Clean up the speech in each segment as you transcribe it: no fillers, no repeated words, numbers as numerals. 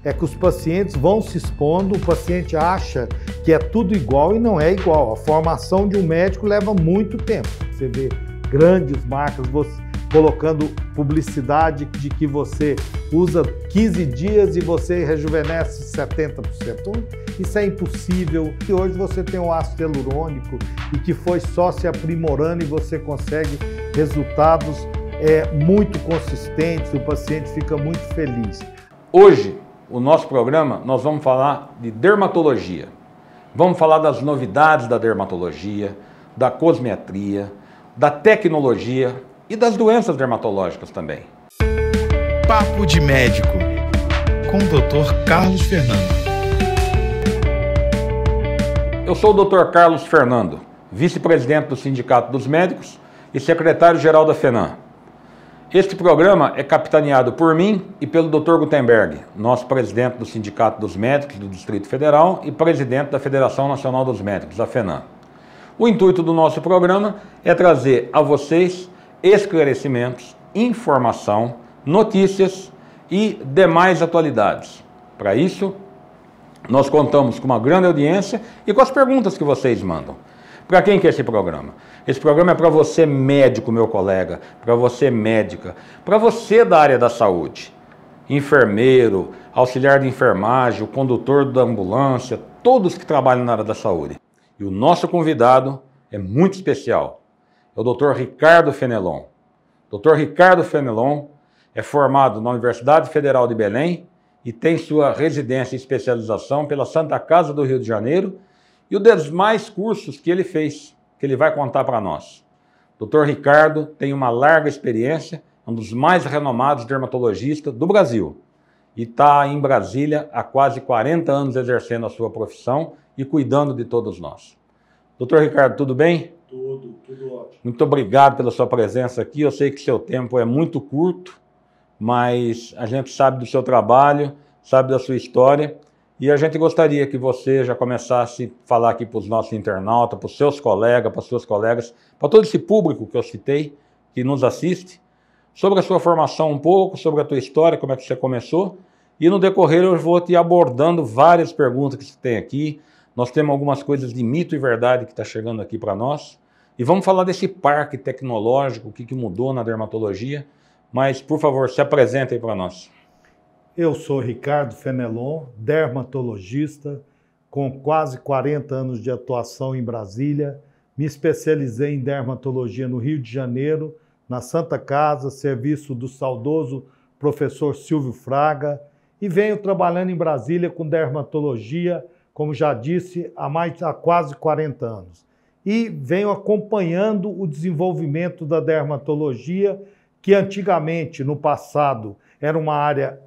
é que os pacientes vão se expondo, o paciente acha que é tudo igual e não é igual. A formação de um médico leva muito tempo. Você vê grandes marcas colocando publicidade de que você usa 15 dias e você rejuvenesce 70%. Então, isso é impossível. E hoje você tem um ácido hialurônico e que foi só se aprimorando e você consegue resultados muito consistentes, o paciente fica muito feliz. Hoje, o nosso programa, nós vamos falar de dermatologia. Vamos falar das novidades da dermatologia, da cosmetria, da tecnologia e das doenças dermatológicas também. Papo de Médico, com o Dr. Carlos Fernando. Eu sou o Dr. Carlos Fernando, vice-presidente do Sindicato dos Médicos e secretário-geral da FENAM. Este programa é capitaneado por mim e pelo Dr. Gutenberg, nosso presidente do Sindicato dos Médicos do Distrito Federal e presidente da Federação Nacional dos Médicos, a FENAM. O intuito do nosso programa é trazer a vocês esclarecimentos, informação, notícias e demais atualidades. Para isso, nós contamos com uma grande audiência e com as perguntas que vocês mandam. Para quem que é esse programa? Esse programa é para você médico, meu colega, para você médica, para você da área da saúde, enfermeiro, auxiliar de enfermagem, o condutor da ambulância, todos que trabalham na área da saúde. E o nosso convidado é muito especial, é o Dr. Ricardo Fenelon. Dr. Ricardo Fenelon é formado na Universidade Federal de Belém e tem sua residência e especialização pela Santa Casa do Rio de Janeiro e os demais cursos que ele fez, que ele vai contar para nós. Dr. Ricardo tem uma larga experiência, um dos mais renomados dermatologistas do Brasil e está em Brasília há quase 40 anos exercendo a sua profissão e cuidando de todos nós. Dr. Ricardo, tudo bem? Tudo ótimo. Muito obrigado pela sua presença aqui. Eu sei que seu tempo é muito curto, mas a gente sabe do seu trabalho, sabe da sua história e a gente gostaria que você já começasse a falar aqui para os nossos internautas, para os seus colegas, para as suas colegas, para todo esse público que eu citei, que nos assiste, sobre a sua formação um pouco, sobre a tua história, como é que você começou, e no decorrer eu vou te abordando várias perguntas que você tem aqui. Nós temos algumas coisas de mito e verdade que está chegando aqui para nós, e vamos falar desse parque tecnológico, o que mudou na dermatologia, mas, por favor, se apresente aí para nós. Eu sou Ricardo Fenelon, dermatologista, com quase 40 anos de atuação em Brasília. Me especializei em dermatologia no Rio de Janeiro, na Santa Casa, serviço do saudoso professor Silvio Fraga, e venho trabalhando em Brasília com dermatologia, como já disse, há quase 40 anos. E venho acompanhando o desenvolvimento da dermatologia, que antigamente, no passado, era uma área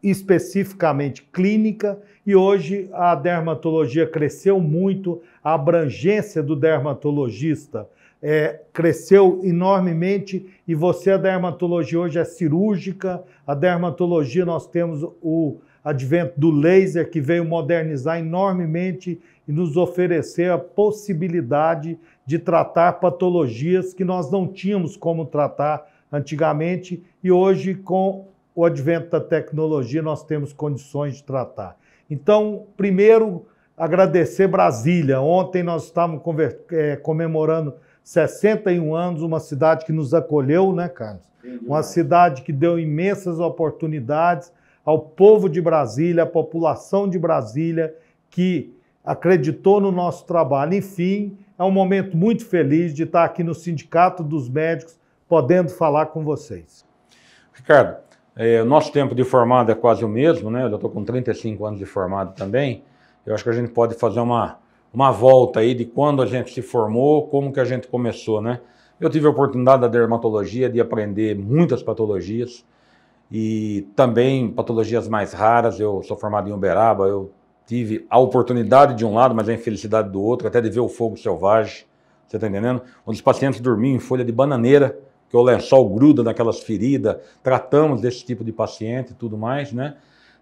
especificamente clínica, e hoje a dermatologia cresceu muito, a abrangência do dermatologista cresceu enormemente, e a dermatologia hoje é cirúrgica, a dermatologia nós temos o advento do laser, que veio modernizar enormemente e nos oferecer a possibilidade de tratar patologias que nós não tínhamos como tratar antigamente, e hoje com o advento da tecnologia nós temos condições de tratar. Então, primeiro, agradecer Brasília. Ontem nós estávamos comemorando 61 anos, uma cidade que nos acolheu, né, Carlos? Uma cidade que deu imensas oportunidades ao povo de Brasília, à população de Brasília, que acreditou no nosso trabalho. Enfim, é um momento muito feliz de estar aqui no Sindicato dos Médicos, podendo falar com vocês. Ricardo, o nosso tempo de formado é quase o mesmo, né? Eu já estou com 35 anos de formado também. Eu acho que a gente pode fazer uma volta aí de quando a gente se formou, como que a gente começou, né? Eu tive a oportunidade da dermatologia de aprender muitas patologias e também patologias mais raras. Eu sou formado em Uberaba, eu tive a oportunidade de um lado, mas a infelicidade do outro, até de ver o fogo selvagem, você está entendendo? Onde os pacientes dormiam em folha de bananeira, que o lençol gruda naquelas feridas. Tratamos desse tipo de paciente e tudo mais, né?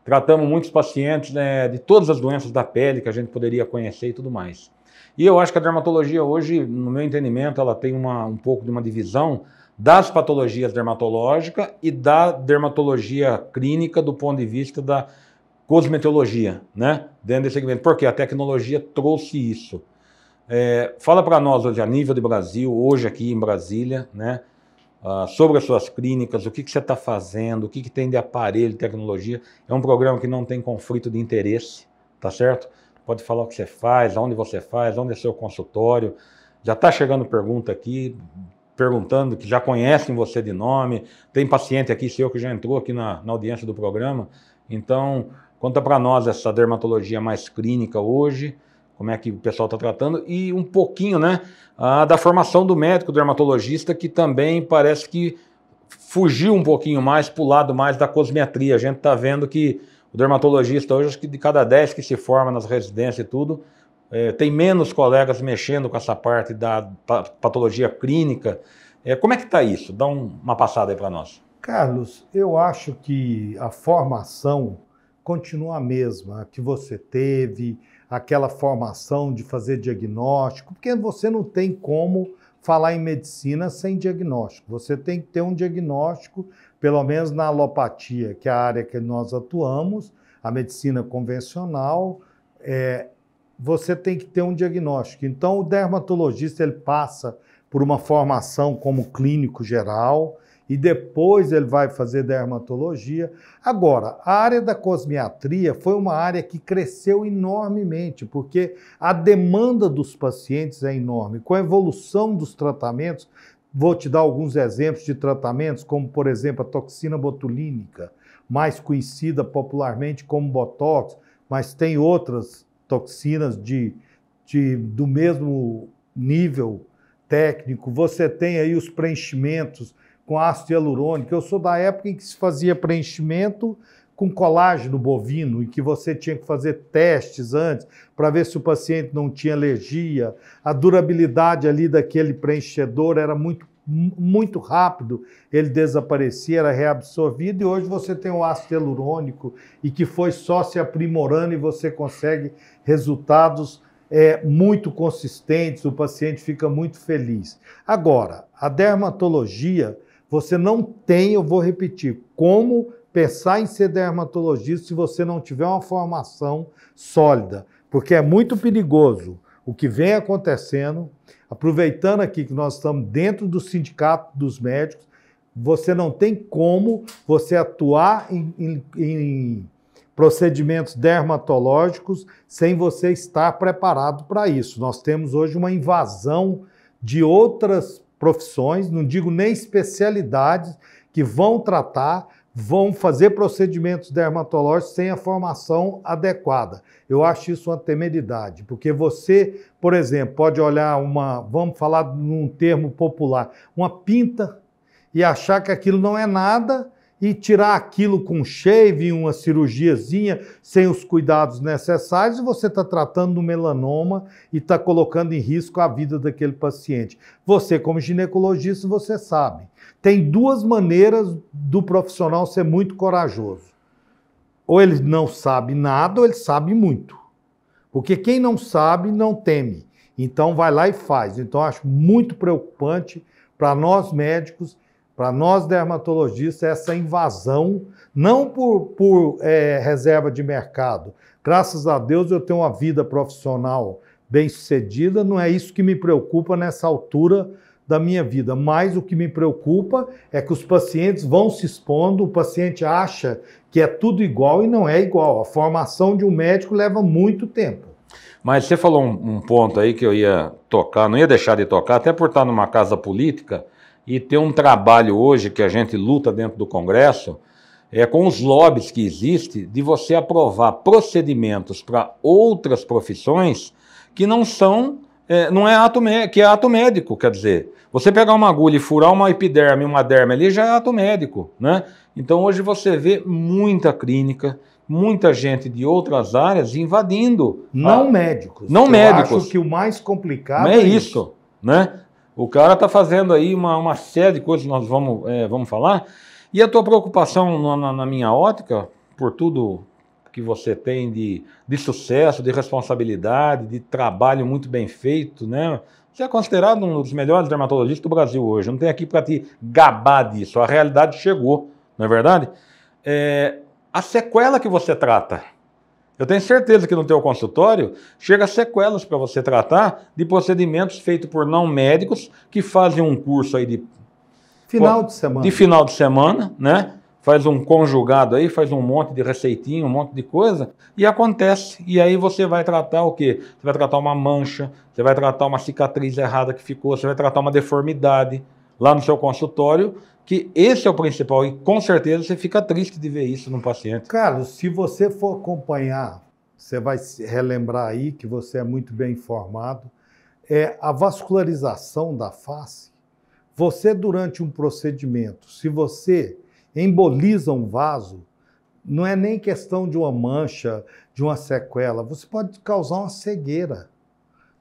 Tratamos muitos pacientes de todas as doenças da pele que a gente poderia conhecer e tudo mais. E eu acho que a dermatologia hoje, no meu entendimento, ela tem um pouco de uma divisão das patologias dermatológicas e da dermatologia clínica do ponto de vista da cosmetologia, né? Dentro desse segmento. Porque a tecnologia trouxe isso. Fala para nós hoje, a nível de Brasil, hoje aqui em Brasília, né? Sobre as suas clínicas, o que você está fazendo, o que tem de aparelho, de tecnologia. É um programa que não tem conflito de interesse, tá certo? Pode falar o que você faz, onde é seu consultório. Já está chegando pergunta aqui, perguntando, que já conhecem você de nome. Tem paciente aqui seu que já entrou aqui na audiência do programa. Então, conta para nós essa dermatologia mais clínica hoje, como é que o pessoal está tratando, e um pouquinho, né, da formação do médico dermatologista, que também parece que fugiu um pouquinho mais para o lado mais da cosmetria. A gente está vendo que o dermatologista hoje, acho que de cada 10 que se forma nas residências e tudo, tem menos colegas mexendo com essa parte da patologia clínica. Como é que está isso? Dá uma passada aí para nós. Carlos, eu acho que a formação continua a mesma que você teve, aquela formação de fazer diagnóstico, porque você não tem como falar em medicina sem diagnóstico. Você tem que ter um diagnóstico, pelo menos na alopatia, que é a área que nós atuamos, a medicina convencional, você tem que ter um diagnóstico. Então, o dermatologista ele passa por uma formação como clínico geral e depois ele vai fazer dermatologia. Agora, a área da cosmetria foi uma área que cresceu enormemente, porque a demanda dos pacientes é enorme. Com a evolução dos tratamentos, vou te dar alguns exemplos de tratamentos, como, por exemplo, a toxina botulínica, mais conhecida popularmente como Botox, mas tem outras toxinas do mesmo nível técnico. Você tem aí os preenchimentos com ácido hialurônico. Eu sou da época em que se fazia preenchimento com colágeno bovino e que você tinha que fazer testes antes para ver se o paciente não tinha alergia. A durabilidade ali daquele preenchedor era muito rápido, ele desaparecia, era reabsorvido, e hoje você tem o ácido hialurônico e que foi só se aprimorando e você consegue resultados muito consistentes, o paciente fica muito feliz. Agora, a dermatologia, você não tem, eu vou repetir, como pensar em ser dermatologista se você não tiver uma formação sólida, porque é muito perigoso o que vem acontecendo. Aproveitando aqui que nós estamos dentro do sindicato dos médicos, você não tem como você atuar em procedimentos dermatológicos sem você estar preparado para isso. Nós temos hoje uma invasão de outras profissões, não digo nem especialidades, que vão tratar, vão fazer procedimentos dermatológicos sem a formação adequada. Eu acho isso uma temeridade, porque você, por exemplo, pode olhar vamos falar num termo popular, uma pinta e achar que aquilo não é nada e tirar aquilo com shave, uma cirurgiazinha, sem os cuidados necessários, e você está tratando do melanoma e está colocando em risco a vida daquele paciente. Você, como ginecologista, você sabe. Tem duas maneiras do profissional ser muito corajoso. Ou ele não sabe nada, ou ele sabe muito. Porque quem não sabe, não teme. Então, vai lá e faz. Então, acho muito preocupante para nós médicos, para nós dermatologistas, essa invasão, não por reserva de mercado. Graças a Deus, eu tenho uma vida profissional bem-sucedida, não é isso que me preocupa nessa altura da minha vida, mas o que me preocupa é que os pacientes vão se expondo, o paciente acha que é tudo igual e não é igual. A formação de um médico leva muito tempo. Mas você falou um ponto aí que eu ia tocar, não ia deixar de tocar, até por estar numa casa política e ter um trabalho hoje que a gente luta dentro do Congresso, com os lobbies que existem, de você aprovar procedimentos para outras profissões que não são, não é ato médico, que é ato médico, quer dizer, você pegar uma agulha e furar uma epiderme e uma derme ali já é ato médico, né? Então hoje você vê muita clínica, muita gente de outras áreas invadindo. Não médicos. Não médicos. Eu acho que o mais complicado é isso, né? O cara está fazendo aí uma série de coisas que nós vamos falar. E a tua preocupação na minha ótica, por tudo que você tem de sucesso, de responsabilidade, de trabalho muito bem feito, né? Você é considerado um dos melhores dermatologistas do Brasil hoje. Eu não tenho aqui para te gabar disso. A realidade chegou, não é verdade? A sequela que você trata, Eu tenho certeza que no teu consultório chega sequelas para você tratar de procedimentos feitos por não médicos que fazem um curso aí de final de semana. De final de semana, né? Faz um conjugado aí, faz um monte de receitinha, um monte de coisa, e acontece. E aí você vai tratar o quê? Você vai tratar uma mancha, você vai tratar uma cicatriz errada que ficou, você vai tratar uma deformidade lá no seu consultório, que esse é o principal. E com certeza você fica triste de ver isso no paciente. Carlos, se você for acompanhar, você vai relembrar aí que você é muito bem informado, a vascularização da face. Você, durante um procedimento, se você emboliza um vaso, não é nem questão de uma mancha, de uma sequela, você pode causar uma cegueira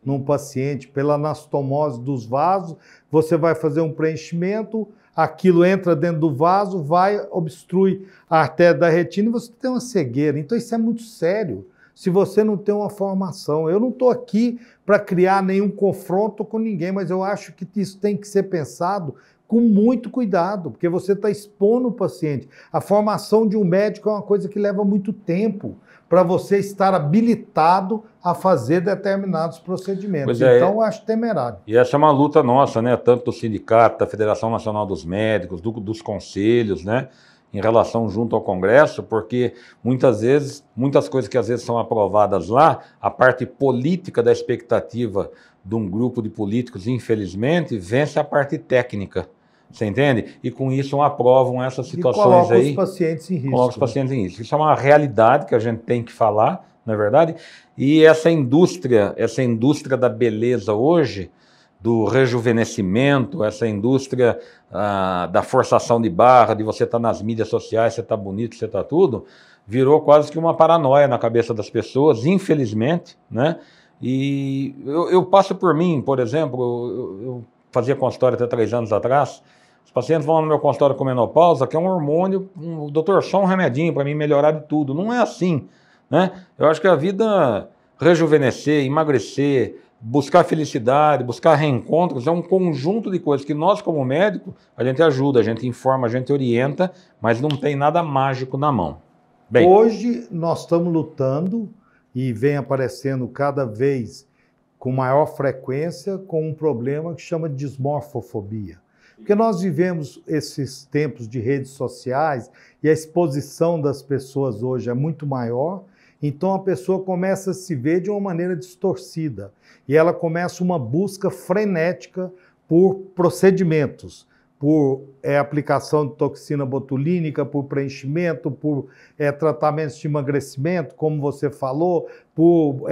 num paciente pela anastomose dos vasos, você vai fazer um preenchimento, aquilo entra dentro do vaso, vai, obstrui a artéria da retina e você tem uma cegueira. Então isso é muito sério, se você não tem uma formação. Eu não estou aqui para criar nenhum confronto com ninguém, mas eu acho que isso tem que ser pensado com muito cuidado, porque você está expondo o paciente. A formação de um médico é uma coisa que leva muito tempo para você estar habilitado a fazer determinados procedimentos. Então, eu acho temerário. E essa é uma luta nossa, né? Tanto do sindicato, da Federação Nacional dos Médicos, dos conselhos, né? Em relação junto ao Congresso, porque muitas vezes, muitas coisas que às vezes são aprovadas lá, a parte política da expectativa de um grupo de políticos, infelizmente, vence a parte técnica. Você entende? E com isso aprovam essas situações aí. E coloca os pacientes em risco. Coloca os pacientes em risco. Isso é uma realidade que a gente tem que falar, não é verdade? E essa indústria da beleza hoje, do rejuvenescimento, essa indústria da forçação de barra, de você estar nas mídias sociais, você está bonito, você está tudo, virou quase que uma paranoia na cabeça das pessoas, infelizmente, né? E eu passo por mim, por exemplo, eu fazia consultório até 3 anos atrás. Os pacientes vão no meu consultório com menopausa, que é um hormônio, doutor, só um remedinho para mim melhorar de tudo. Não é assim, né? Eu acho que a vida, rejuvenescer, emagrecer, buscar felicidade, buscar reencontros, é um conjunto de coisas que nós, como médico, a gente ajuda, a gente informa, a gente orienta, mas não tem nada mágico na mão. Bem, hoje nós estamos lutando e vem aparecendo cada vez com maior frequência com um problema que chama de dismorfofobia. Porque nós vivemos esses tempos de redes sociais e a exposição das pessoas hoje é muito maior, então a pessoa começa a se ver de uma maneira distorcida e ela começa uma busca frenética por procedimentos, por aplicação de toxina botulínica, por preenchimento, por tratamentos de emagrecimento, como você falou, por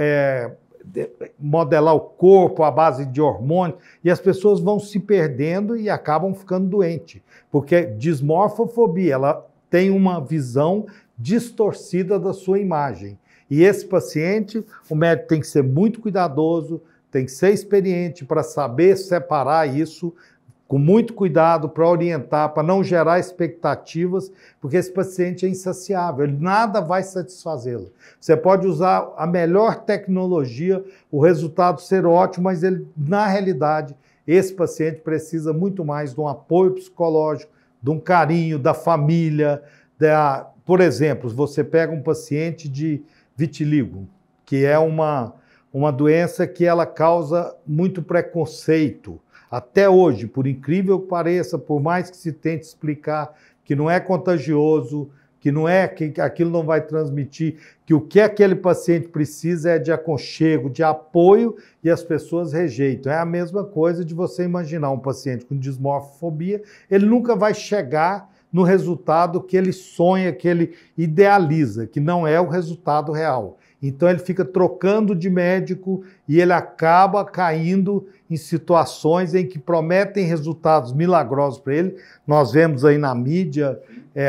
modelar o corpo à base de hormônios, e as pessoas vão se perdendo e acabam ficando doentes, porque dismorfofobia, ela tem uma visão distorcida da sua imagem. E esse paciente, o médico tem que ser muito cuidadoso, tem que ser experiente para saber separar isso, com muito cuidado para orientar, para não gerar expectativas, porque esse paciente é insaciável, ele nada vai satisfazê-lo. Você pode usar a melhor tecnologia, o resultado ser ótimo, mas ele, na realidade, esse paciente precisa muito mais de um apoio psicológico, de um carinho da família. Por exemplo, você pega um paciente de vitiligo, que é uma doença que ela causa muito preconceito. Até hoje, por incrível que pareça, por mais que se tente explicar que não é contagioso, que aquilo não vai transmitir, que o que aquele paciente precisa é de aconchego, de apoio, e as pessoas rejeitam. É a mesma coisa de você imaginar um paciente com dismorfofobia, ele nunca vai chegar no resultado que ele sonha, que ele idealiza, que não é o resultado real. Então ele fica trocando de médico e ele acaba caindo em situações em que prometem resultados milagrosos para ele. Nós vemos aí na mídia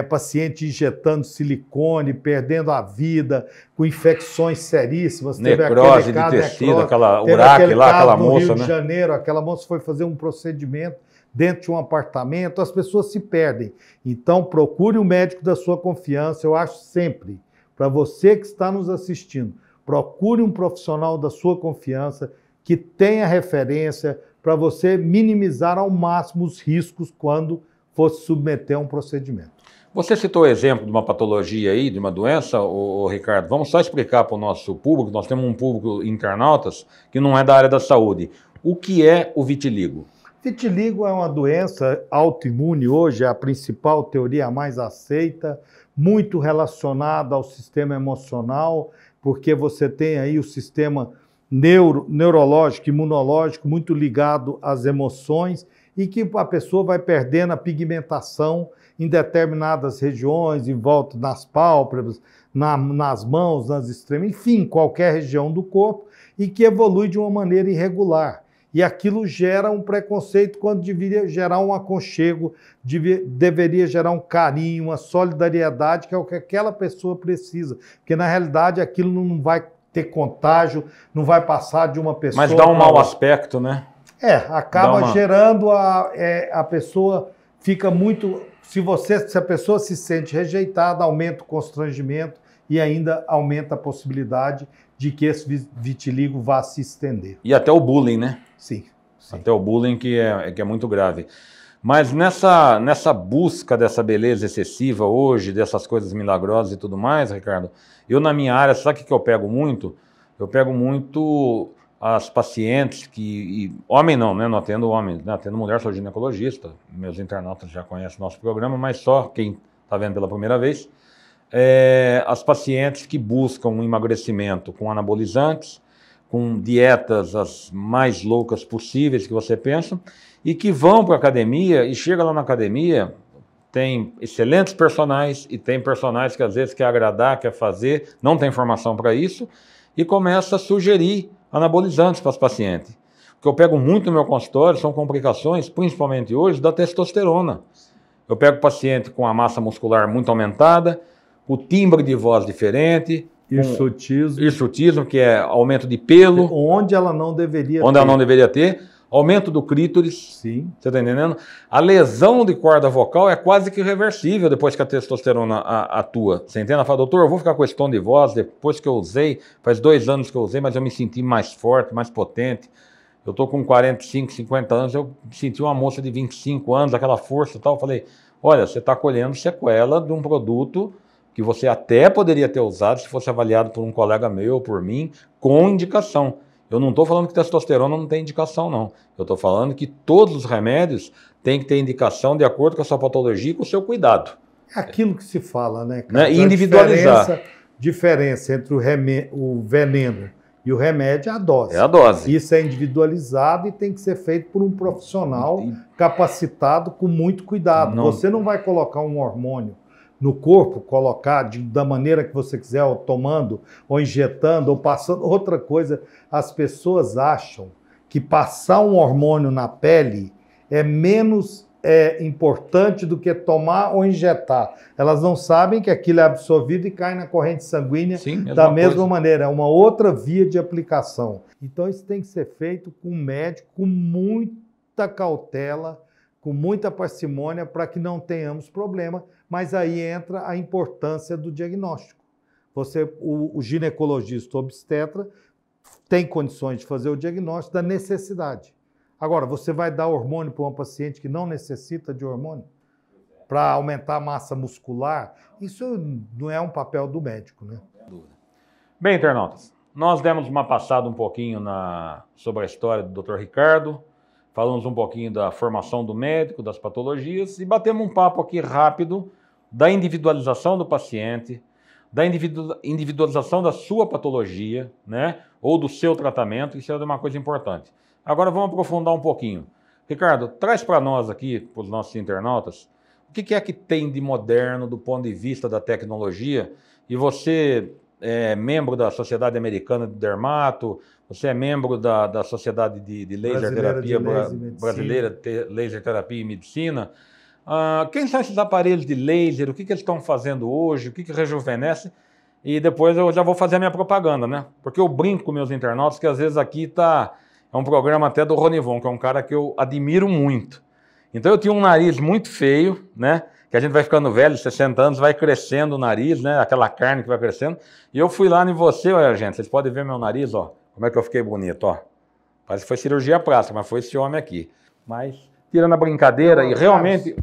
paciente injetando silicone, perdendo a vida, com infecções seríssimas. Necrose de tecido, aquela uraque lá, aquela moça, no Rio de Janeiro, aquela moça foi fazer um procedimento dentro de um apartamento, as pessoas se perdem. Então procure um médico da sua confiança, eu acho sempre. Para você que está nos assistindo, procure um profissional da sua confiança que tenha referência para você minimizar ao máximo os riscos quando for se submeter a um procedimento. Você citou o exemplo de uma patologia aí, de uma doença, Ricardo. Vamos só explicar para o nosso público, nós temos um público internautas que não é da área da saúde. O que é o vitiligo? Vitiligo é uma doença autoimune hoje, é a principal teoria, a mais aceita, muito relacionada ao sistema emocional, porque você tem aí o sistema neurológico, imunológico, muito ligado às emoções, e que a pessoa vai perdendo a pigmentação em determinadas regiões, em volta nas pálpebras, nas mãos, nas extremidades, enfim, qualquer região do corpo, e que evolui de uma maneira irregular. E aquilo gera um preconceito quando deveria gerar um aconchego, deveria gerar um carinho, uma solidariedade, que é o que aquela pessoa precisa. Porque, na realidade, aquilo não vai ter contágio, não vai passar de uma pessoa... Mas dá um mau aspecto, né? Acaba gerando a pessoa fica muito... Se a pessoa se sente rejeitada, aumenta o constrangimento e ainda aumenta a possibilidade de que esse vitiligo vá se estender. E até o bullying, né? Sim. Até o bullying que é muito grave. Mas nessa busca dessa beleza excessiva hoje, dessas coisas milagrosas e tudo mais, Ricardo, eu na minha área, sabe o que eu pego muito? Eu pego muito as pacientes homem não, né? Não atendo homem, né? Atendo mulher, sou ginecologista, meus internautas já conhecem o nosso programa, mas só quem está vendo pela primeira vez, as pacientes que buscam um emagrecimento com anabolizantes, com dietas as mais loucas possíveis que você pensa, e que vão para a academia e chega lá na academia, tem excelentes personagens e tem personagens que às vezes quer agradar, quer fazer, não tem formação para isso, e começa a sugerir anabolizantes para os pacientes. O que eu pego muito no meu consultório são complicações, principalmente hoje, da testosterona. Eu pego paciente com a massa muscular muito aumentada, o timbre de voz diferente, hirsutismo, que é aumento de pelo. Onde ela não deveria ter. Onde ela não deveria ter. Aumento do clítoris. Sim. Você está entendendo? A lesão de corda vocal é quase que reversível depois que a testosterona atua. Você entende? Ela fala, doutor, eu vou ficar com esse tom de voz depois que eu usei. Faz 2 anos que eu usei, mas eu me senti mais forte, mais potente. Eu estou com 45, 50 anos, eu senti uma moça de 25 anos, aquela força e tal. Eu falei, olha, você está colhendo sequela de um produto que você até poderia ter usado se fosse avaliado por um colega meu ou por mim, com indicação. Eu não estou falando que testosterona não tem indicação, não. Eu estou falando que todos os remédios têm que ter indicação de acordo com a sua patologia e com o seu cuidado. É aquilo que se fala, né, cara? Né? Individualizar. Diferença entre o veneno e o remédio é a dose. É a dose. Isso é individualizado e tem que ser feito por um profissional capacitado com muito cuidado. Você não vai colocar um hormônio no corpo, colocar da maneira que você quiser, ou tomando, ou injetando, ou passando. Outra coisa, as pessoas acham que passar um hormônio na pele é menos importante do que tomar ou injetar. Elas não sabem que aquilo é absorvido e cai na corrente sanguínea. Sim, da mesma maneira. É uma outra via de aplicação. Então isso tem que ser feito com o médico, com muita cautela, com muita parcimônia, para que não tenhamos problema. Mas aí entra a importância do diagnóstico. O ginecologista obstetra tem condições de fazer o diagnóstico da necessidade. Agora, você vai dar hormônio para uma paciente que não necessita de hormônio para aumentar a massa muscular? Isso não é um papel do médico, né? Bem, internautas, nós demos uma passada um pouquinho sobre a história do Dr. Ricardo, falamos um pouquinho da formação do médico, das patologias, e batemos um papo aqui rápido da individualização do paciente, da individualização da sua patologia, né, ou do seu tratamento. Isso é uma coisa importante. Agora vamos aprofundar um pouquinho. Ricardo, traz para nós aqui, para os nossos internautas, o que é que tem de moderno do ponto de vista da tecnologia? E você é membro da Sociedade Americana de Dermato, você é membro da Sociedade de Laser Terapia Brasileira, Laser Terapia e Medicina. Quem são esses aparelhos de laser? O que eles estão fazendo hoje? O que rejuvenesce? E depois eu já vou fazer a minha propaganda, né? Porque eu brinco com meus internautas que às vezes aqui é um programa até do Ronivon, que é um cara que eu admiro muito. Então eu tinha um nariz muito feio, né? Que a gente vai ficando velho, 60 anos, vai crescendo o nariz, né? Aquela carne que vai crescendo. E eu fui lá em você, olha, gente, vocês podem ver meu nariz, ó. Como é que eu fiquei bonito, ó. Parece que foi cirurgia plástica, mas foi esse homem aqui. Mas tirando a brincadeira, e realmente,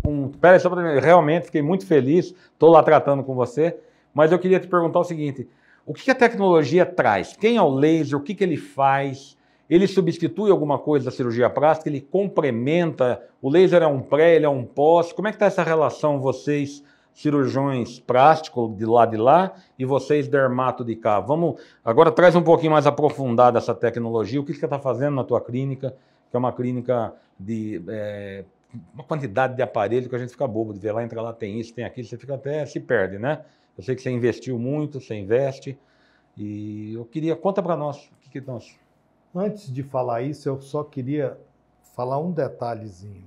pera, só pra, realmente fiquei muito feliz, estou lá tratando com você, mas eu queria te perguntar o seguinte, o que a tecnologia traz? Quem é o laser? O que ele faz? Ele substitui alguma coisa da cirurgia plástica? Ele complementa? O laser é um pré, ele é um pós? Como é que está essa relação, vocês, cirurgiões plásticos de lá, e vocês, dermato de cá? Vamos, agora traz um pouquinho mais aprofundada essa tecnologia. O que você está fazendo na tua clínica, que é uma clínica de uma quantidade de aparelho que a gente fica bobo de ver lá, entra lá, tem isso, tem aquilo, você fica até, se perde, né? Eu sei que você investiu muito, você investe, e eu queria, conta para nós, o que nós... Antes de falar isso, eu só queria falar um detalhezinho.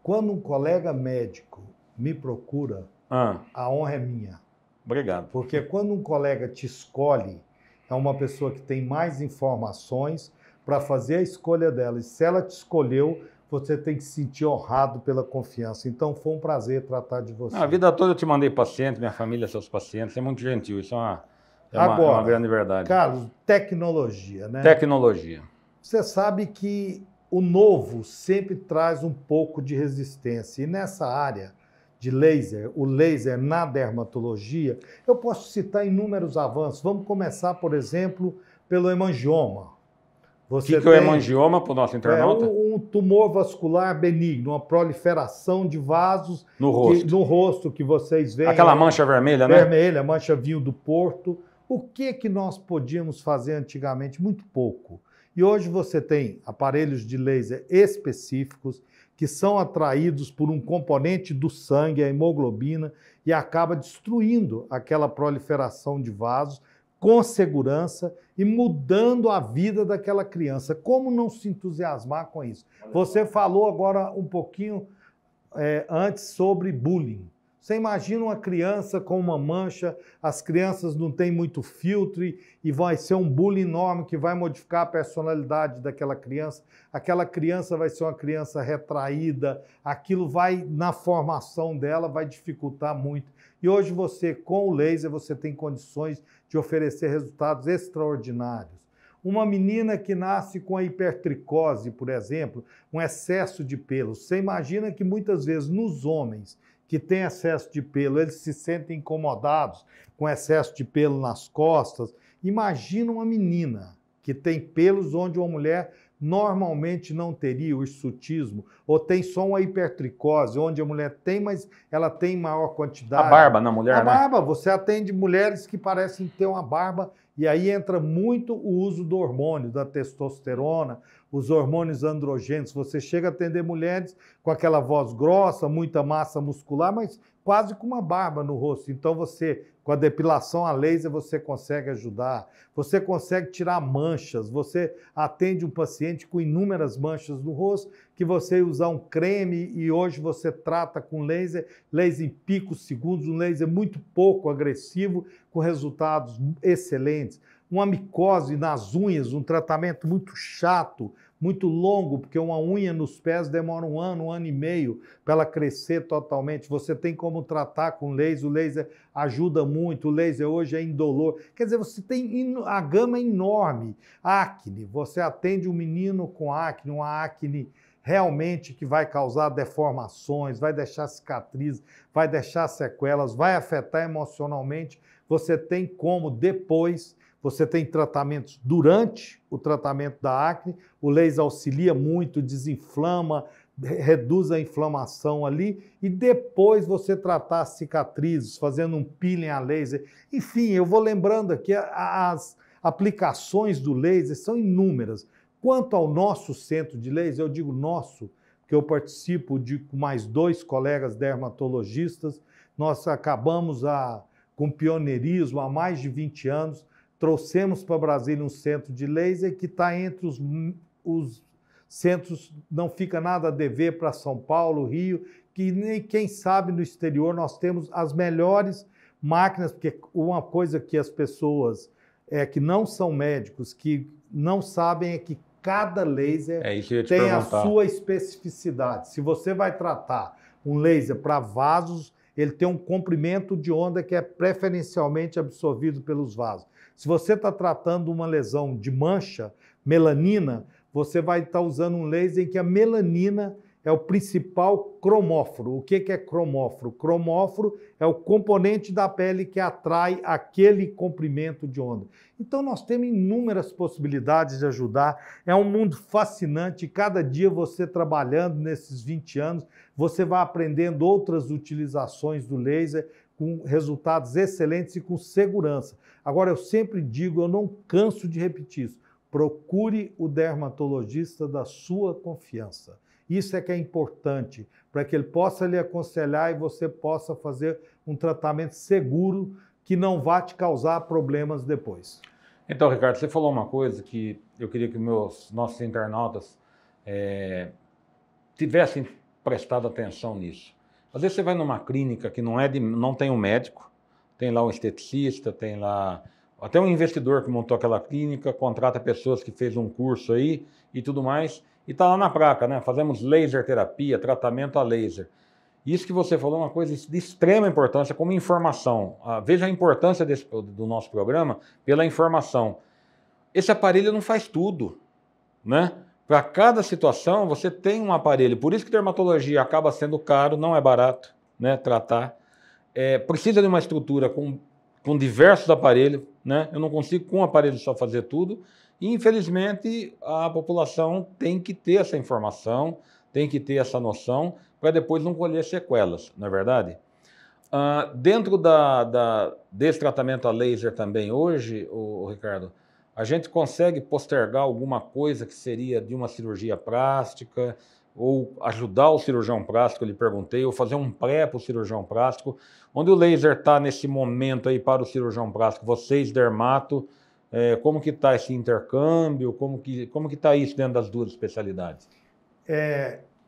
Quando um colega médico me procura, a honra é minha. Obrigado. Porque quando um colega te escolhe, é uma pessoa que tem mais informações para fazer a escolha dela. E se ela te escolheu, você tem que se sentir honrado pela confiança. Então, foi um prazer tratar de você. A vida toda eu te mandei paciente, minha família, seus pacientes. É muito gentil, isso é uma grande verdade. Carlos, tecnologia, né? Tecnologia. Você sabe que o novo sempre traz um pouco de resistência. E nessa área de laser, o laser na dermatologia, eu posso citar inúmeros avanços. Vamos começar, por exemplo, pelo hemangioma. O que é o hemangioma para o nosso internauta? É um tumor vascular benigno, uma proliferação de vasos no rosto que vocês veem. Aquela mancha vermelha, né? Vermelha, mancha vinho do Porto. O que nós podíamos fazer antigamente? Muito pouco. E hoje você tem aparelhos de laser específicos que são atraídos por um componente do sangue, a hemoglobina, e acaba destruindo aquela proliferação de vasos com segurança e mudando a vida daquela criança. Como não se entusiasmar com isso? Você falou agora um pouquinho antes sobre bullying. Você imagina uma criança com uma mancha, as crianças não têm muito filtro e vai ser um bullying enorme que vai modificar a personalidade daquela criança. Aquela criança vai ser uma criança retraída, aquilo vai, na formação dela, vai dificultar muito. E hoje você, com o laser, você tem condições de oferecer resultados extraordinários. Uma menina que nasce com a hipertricose, por exemplo, um excesso de pelo. Você imagina que muitas vezes nos homens que têm excesso de pelo, eles se sentem incomodados com excesso de pelo nas costas. Imagina uma menina que tem pelos onde uma mulher normalmente não teria, o hirsutismo, ou tem só uma hipertricose, onde a mulher tem, mas ela tem maior quantidade. A barba na mulher, né? A barba, você atende mulheres que parecem ter uma barba, e aí entra muito o uso do hormônio, da testosterona, os hormônios androgênicos. Você chega a atender mulheres com aquela voz grossa, muita massa muscular, mas quase com uma barba no rosto. Então você, com a depilação a laser, você consegue ajudar. Você consegue tirar manchas. Você atende um paciente com inúmeras manchas no rosto, que você usar um creme e hoje você trata com laser em picos segundos, um laser muito pouco agressivo, com resultados excelentes. Uma micose nas unhas, um tratamento muito chato, muito longo, porque uma unha nos pés demora um ano e meio para ela crescer totalmente. Você tem como tratar com laser, o laser ajuda muito, o laser hoje é indolor. Quer dizer, você tem a gama enorme. Acne, você atende um menino com acne, uma acne realmente que vai causar deformações, vai deixar cicatrizes, vai deixar sequelas, vai afetar emocionalmente. Você tem como depois... Você tem tratamentos durante o tratamento da acne, o laser auxilia muito, desinflama, reduz a inflamação ali, e depois você tratar as cicatrizes, fazendo um peeling a laser. Enfim, eu vou lembrando aqui, as aplicações do laser são inúmeras. Quanto ao nosso centro de laser, eu digo nosso, porque eu participo com mais 2 colegas dermatologistas, nós acabamos com pioneirismo há mais de 20 anos, trouxemos para Brasília um centro de laser que está entre os centros, não fica nada a dever para São Paulo, Rio, que nem quem sabe no exterior nós temos as melhores máquinas, porque uma coisa que as pessoas que não são médicos, que não sabem é que cada laser tem a sua especificidade. Se você vai tratar um laser para vasos, ele tem um comprimento de onda que é preferencialmente absorvido pelos vasos. Se você está tratando uma lesão de mancha, melanina, você vai estar usando um laser em que a melanina é o principal cromóforo. O que é cromóforo? Cromóforo é o componente da pele que atrai aquele comprimento de onda. Então nós temos inúmeras possibilidades de ajudar. É um mundo fascinante. Cada dia você trabalhando nesses 20 anos, você vai aprendendo outras utilizações do laser com resultados excelentes e com segurança. Agora, eu sempre digo, eu não canso de repetir isso, procure o dermatologista da sua confiança. Isso é que é importante, para que ele possa lhe aconselhar e você possa fazer um tratamento seguro que não vá te causar problemas depois. Então, Ricardo, você falou uma coisa que eu queria que nossos internautas tivessem prestado atenção nisso. Às vezes você vai numa clínica que não tem um médico, tem lá um esteticista, tem lá até um investidor que montou aquela clínica, contrata pessoas que fez um curso aí e tudo mais, e está lá na placa, né? Fazemos laser terapia, tratamento a laser. Isso que você falou é uma coisa de extrema importância como informação. Veja a importância do nosso programa pela informação. Esse aparelho não faz tudo, né? Para cada situação você tem um aparelho. Por isso que dermatologia acaba sendo caro, não é barato, né, tratar. Precisa de uma estrutura com diversos aparelhos, né? Eu não consigo com um aparelho só fazer tudo. E, infelizmente, a população tem que ter essa informação, tem que ter essa noção para depois não colher sequelas, não é verdade? Dentro desse tratamento a laser também hoje, Ricardo, a gente consegue postergar alguma coisa que seria de uma cirurgia plástica ou ajudar o cirurgião plástico, eu lhe perguntei, ou fazer um pré para o cirurgião plástico, onde o laser está nesse momento aí para o cirurgião plástico, vocês, dermato, como que está esse intercâmbio, como que está isso dentro das duas especialidades?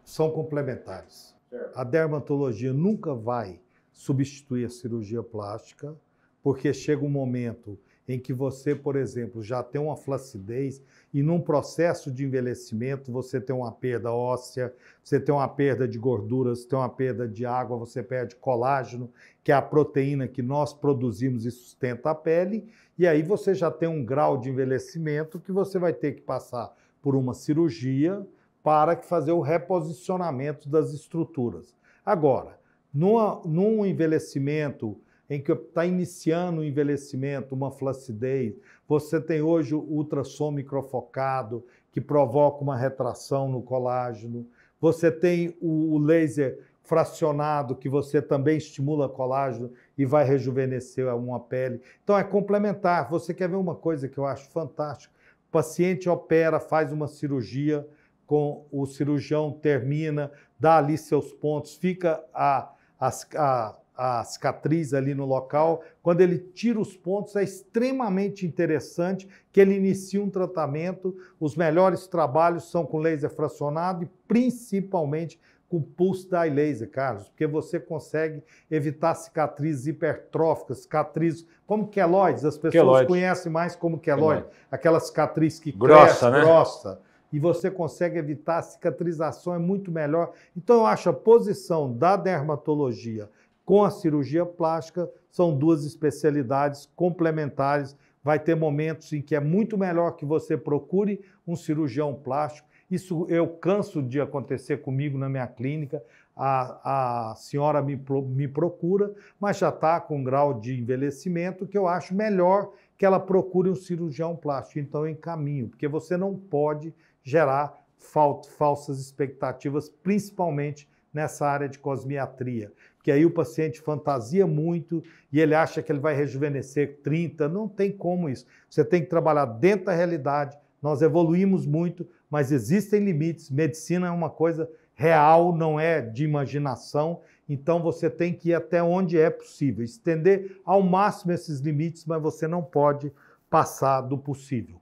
São complementares. Certo. A dermatologia nunca vai substituir a cirurgia plástica, porque chega um momento em que você, por exemplo, já tem uma flacidez e num processo de envelhecimento você tem uma perda óssea, você tem uma perda de gorduras, você tem uma perda de água, você perde colágeno, que é a proteína que nós produzimos e sustenta a pele, e aí você já tem um grau de envelhecimento que você vai ter que passar por uma cirurgia para fazer o reposicionamento das estruturas. Agora, num envelhecimento em que está iniciando o envelhecimento, uma flacidez, você tem hoje o ultrassom microfocado, que provoca uma retração no colágeno, você tem o laser fracionado, que você também estimula colágeno e vai rejuvenescer uma pele. Então é complementar. Você quer ver uma coisa que eu acho fantástica? O paciente opera, faz uma cirurgia, o cirurgião termina, dá ali seus pontos, fica a cicatriz ali no local. Quando ele tira os pontos, é extremamente interessante que ele inicie um tratamento. Os melhores trabalhos são com laser fracionado e principalmente com pulse dye laser, Carlos, porque você consegue evitar cicatrizes hipertróficas, cicatrizes como queloides, as pessoas conhecem mais como queloide, aquela cicatriz que grossa, cresce, né? Grossa, e você consegue evitar a cicatrização, é muito melhor. Então eu acho a posição da dermatologia com a cirurgia plástica são duas especialidades complementares. Vai ter momentos em que é muito melhor que você procure um cirurgião plástico. Isso eu canso de acontecer comigo na minha clínica. A senhora me procura, mas já está com um grau de envelhecimento que eu acho melhor que ela procure um cirurgião plástico. Então eu encaminho, porque você não pode gerar falsas expectativas, principalmente nessa área de cosmiatria. Porque aí o paciente fantasia muito e ele acha que ele vai rejuvenescer 30, não tem como isso. Você tem que trabalhar dentro da realidade, nós evoluímos muito, mas existem limites, medicina é uma coisa real, não é de imaginação, então você tem que ir até onde é possível, estender ao máximo esses limites, mas você não pode passar do possível.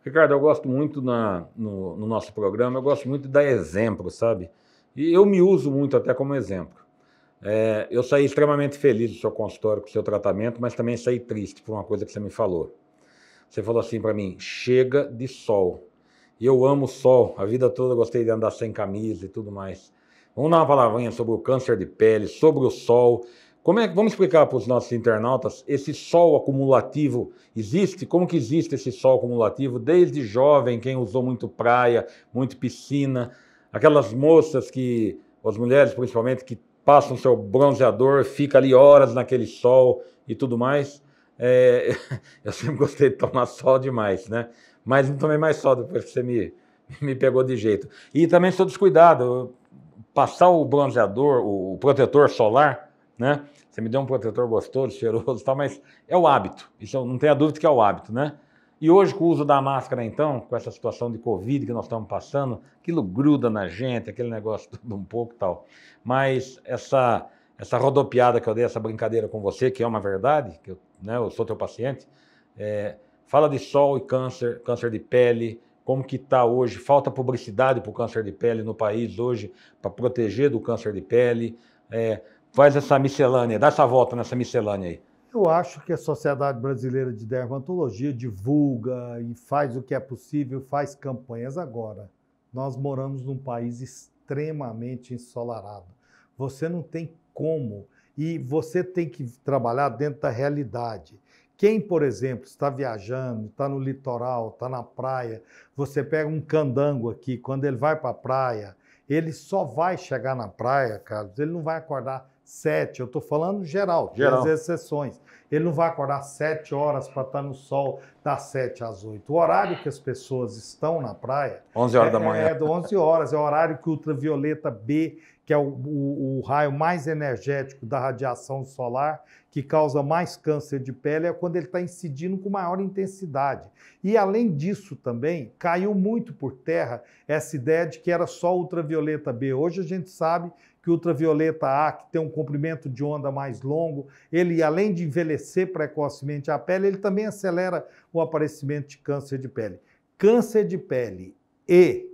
Ricardo, eu gosto muito no nosso programa, eu gosto muito de dar exemplo, sabe? E eu me uso muito até como exemplo. Eu saí extremamente feliz do seu consultório com o seu tratamento, mas também saí triste por uma coisa que você me falou. Você falou assim para mim, chega de sol. E eu amo o sol, a vida toda eu gostei de andar sem camisa e tudo mais. Vamos dar uma palavrinha sobre o câncer de pele, sobre o sol. Vamos explicar para os nossos internautas, esse sol acumulativo existe? Como que existe esse sol acumulativo? Desde jovem, quem usou muito praia, muito piscina, aquelas moças que, as mulheres principalmente, que passam seu bronzeador, fica ali horas naquele sol e tudo mais. Eu sempre gostei de tomar sol demais, né? Mas não tomei mais sol depois que você me pegou de jeito. E também sou descuidado. Passar o bronzeador, o protetor solar, né? Você me deu um protetor gostoso, cheiroso e tal, mas é o hábito. Isso não tenha dúvida que é o hábito, né? E hoje, com o uso da máscara, então, com essa situação de Covid que nós estamos passando, aquilo gruda na gente, aquele negócio tudo um pouco e tal. Mas essa rodopiada que eu dei, essa brincadeira com você, que é uma verdade, que eu sou teu paciente, fala de sol e câncer, câncer de pele, como que está hoje, falta publicidade para o câncer de pele no país hoje, para proteger do câncer de pele. Faz essa miscelânea, dá essa volta nessa miscelânea aí. Eu acho que a Sociedade Brasileira de Dermatologia divulga e faz o que é possível, faz campanhas. Agora, nós moramos num país extremamente ensolarado. Você não tem como, e você tem que trabalhar dentro da realidade. Quem, por exemplo, está viajando, está no litoral, está na praia, você pega um candango aqui, quando ele vai para a praia, ele só vai chegar na praia, Carlos, ele não vai acordar 7, eu estou falando geral, tem as exceções. Ele não vai acordar 7 horas para estar no sol das 7 às 8. O horário que as pessoas estão na praia... 11 horas da manhã. É 11 horas, é o horário que o ultravioleta B, que é o raio mais energético da radiação solar, que causa mais câncer de pele, é quando ele está incidindo com maior intensidade. E, além disso, também, caiu muito por terra essa ideia de que era só ultravioleta B. Hoje a gente sabe que o ultravioleta A, que tem um comprimento de onda mais longo, ele, além de envelhecer precocemente a pele, ele também acelera o aparecimento de câncer de pele. Câncer de pele e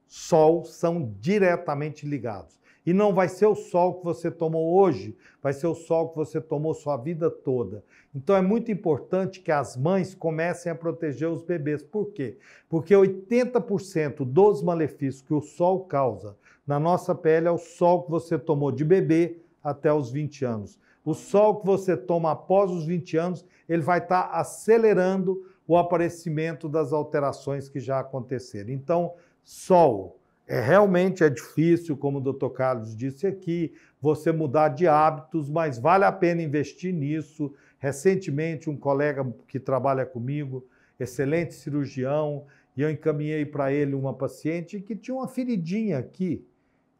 sol são diretamente ligados. E não vai ser o sol que você tomou hoje, vai ser o sol que você tomou sua vida toda. Então é muito importante que as mães comecem a proteger os bebês. Por quê? Porque 80% dos malefícios que o sol causa na nossa pele é o sol que você tomou de bebê até os 20 anos. O sol que você toma após os 20 anos, ele vai estar acelerando o aparecimento das alterações que já aconteceram. Então, sol... realmente é difícil, como o Dr. Carlos disse aqui, você mudar de hábitos, mas vale a pena investir nisso. Recentemente, um colega que trabalha comigo, excelente cirurgião, e eu encaminhei para ele uma paciente que tinha uma feridinha aqui.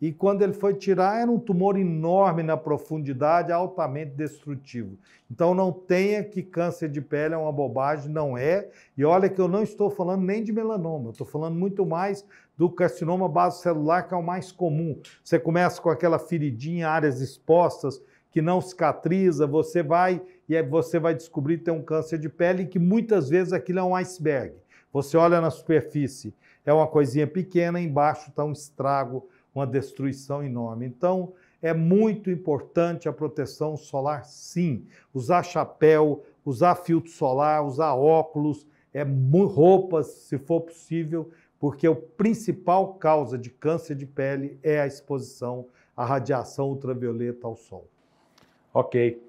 E quando ele foi tirar, era um tumor enorme na profundidade, altamente destrutivo. Então não tenha que câncer de pele é uma bobagem, não é. E olha que eu não estou falando nem de melanoma, eu estou falando muito mais do carcinoma basocelular, que é o mais comum. Você começa com aquela feridinha, áreas expostas, que não cicatriza, você vai descobrir que tem um câncer de pele e que muitas vezes aquilo é um iceberg. Você olha na superfície, é uma coisinha pequena, embaixo está um estrago, uma destruição enorme. Então, é muito importante a proteção solar, sim. Usar chapéu, usar filtro solar, usar óculos, roupas, se for possível, porque a principal causa de câncer de pele é a exposição à radiação ultravioleta ao sol. Ok.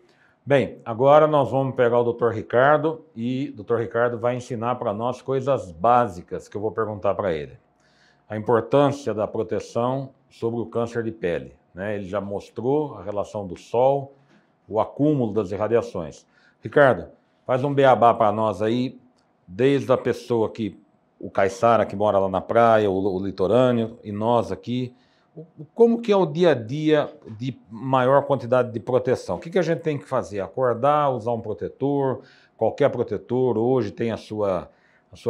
Bem, agora nós vamos pegar o Dr. Ricardo e o Dr. Ricardo vai ensinar para nós coisas básicas que eu vou perguntar para ele. A importância da proteção sobre o câncer de pele, né? Ele já mostrou a relação do sol, o acúmulo das irradiações. Ricardo, faz um beabá para nós aí, desde a pessoa que, o caiçara que mora lá na praia, o litorâneo, e nós aqui, como que é o dia a dia de maior quantidade de proteção? O que a gente tem que fazer? Acordar, usar um protetor, qualquer protetor, hoje tem a sua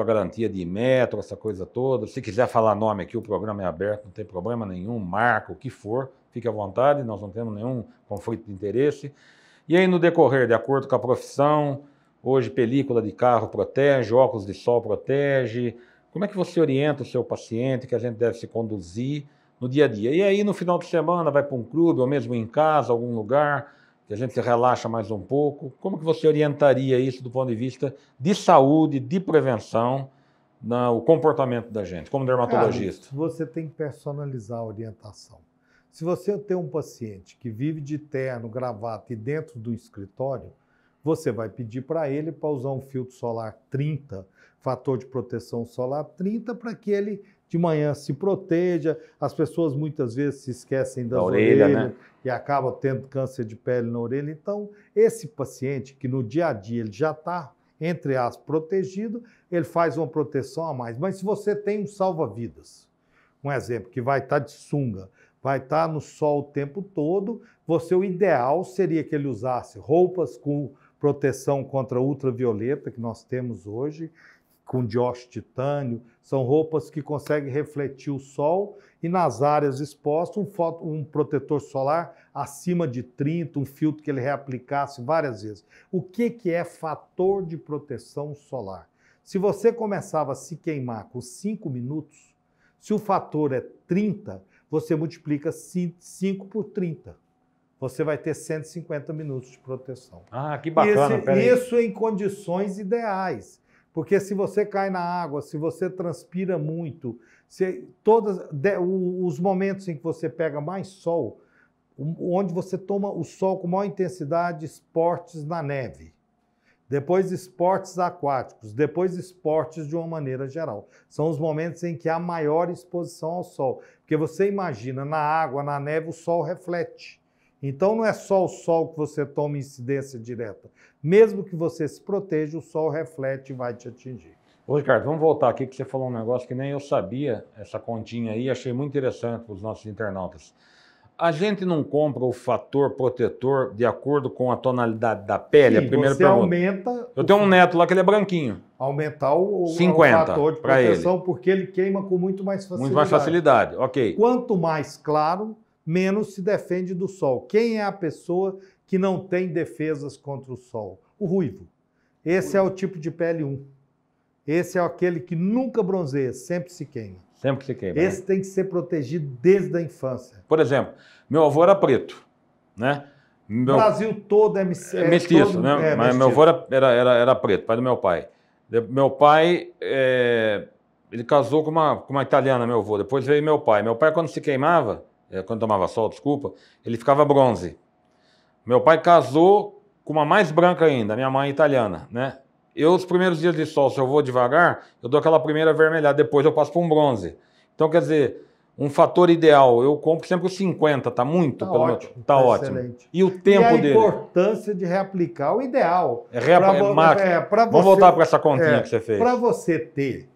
garantia de metro, essa coisa toda. Se quiser falar nome aqui, o programa é aberto, não tem problema nenhum, marca o que for, fique à vontade, nós não temos nenhum conflito de interesse. E aí, no decorrer, de acordo com a profissão, hoje película de carro protege, óculos de sol protege, como é que você orienta o seu paciente que a gente deve se conduzir no dia a dia? E aí, no final de semana, vai para um clube, ou mesmo em casa, algum lugar, que a gente se relaxa mais um pouco. Como que você orientaria isso do ponto de vista de saúde, de prevenção, o comportamento da gente, como dermatologista? Carlos, você tem que personalizar a orientação. Se você tem um paciente que vive de terno, gravata e dentro do escritório, você vai pedir para ele para usar um filtro solar 30, fator de proteção solar 30, para que ele de manhã se proteja. As pessoas muitas vezes se esquecem das orelha, orelhas, né? E acabam tendo câncer de pele na orelha. Então, esse paciente que no dia a dia ele já está, entre aspas, protegido, ele faz uma proteção a mais. Mas se você tem um salva-vidas, um exemplo, que vai estar de sunga, vai estar no sol o tempo todo, o ideal seria que ele usasse roupas com proteção contra ultravioleta, que nós temos hoje, com dióxido de titânio, são roupas que conseguem refletir o sol e nas áreas expostas um protetor solar acima de 30, um filtro que ele reaplicasse várias vezes. O que é fator de proteção solar? Se você começava a se queimar com 5 minutos, se o fator é 30, você multiplica 5 por 30. Você vai ter 150 minutos de proteção. Ah, que bacana. Isso em condições ideais. Porque se você cai na água, se você transpira muito, os momentos em que você pega mais sol, onde você toma o sol com maior intensidade, esportes na neve, depois esportes aquáticos, depois esportes de uma maneira geral. São os momentos em que há maior exposição ao sol. Porque você imagina, na água, na neve, o sol reflete. Então não é só o sol que você toma incidência direta. Mesmo que você se proteja, o sol reflete e vai te atingir. Ô, Ricardo, vamos voltar aqui que você falou um negócio que nem eu sabia, essa continha aí, achei muito interessante para os nossos internautas. A gente não compra o fator protetor de acordo com a tonalidade da pele? Sim, a primeira você pergunta. aumenta... Eu tenho um neto lá que ele é branquinho. Aumentar o 50 fator de proteção, porque ele queima com muito mais facilidade. Muito mais facilidade, ok. Quanto mais claro, menos se defende do sol. Quem é a pessoa que não tem defesas contra o sol? O ruivo. Esse é o tipo de pele 1. Esse é aquele que nunca bronzeia, sempre se queima. Sempre que se queima. Esse tem que ser protegido desde a infância. Por exemplo, meu avô era preto, né? O Brasil todo é mestiço, todo, né? Mas mestiço. meu avô era preto, pai do meu pai. Meu pai, ele casou com uma italiana, meu avô. Depois veio meu pai. Meu pai, quando se queimava, quando tomava sol, desculpa, ele ficava bronze. Meu pai casou com uma mais branca ainda, minha mãe italiana, né? Os primeiros dias de sol, se eu vou devagar, eu dou aquela primeira avermelhada, depois eu passo para um bronze. Então, quer dizer, um fator ideal, eu compro sempre os 50, tá muito? Tá pelo ótimo. Tá ótimo. Excelente. E o tempo dele? E a importância de reaplicar o ideal. Vamos voltar para essa continha que você fez. Para você ter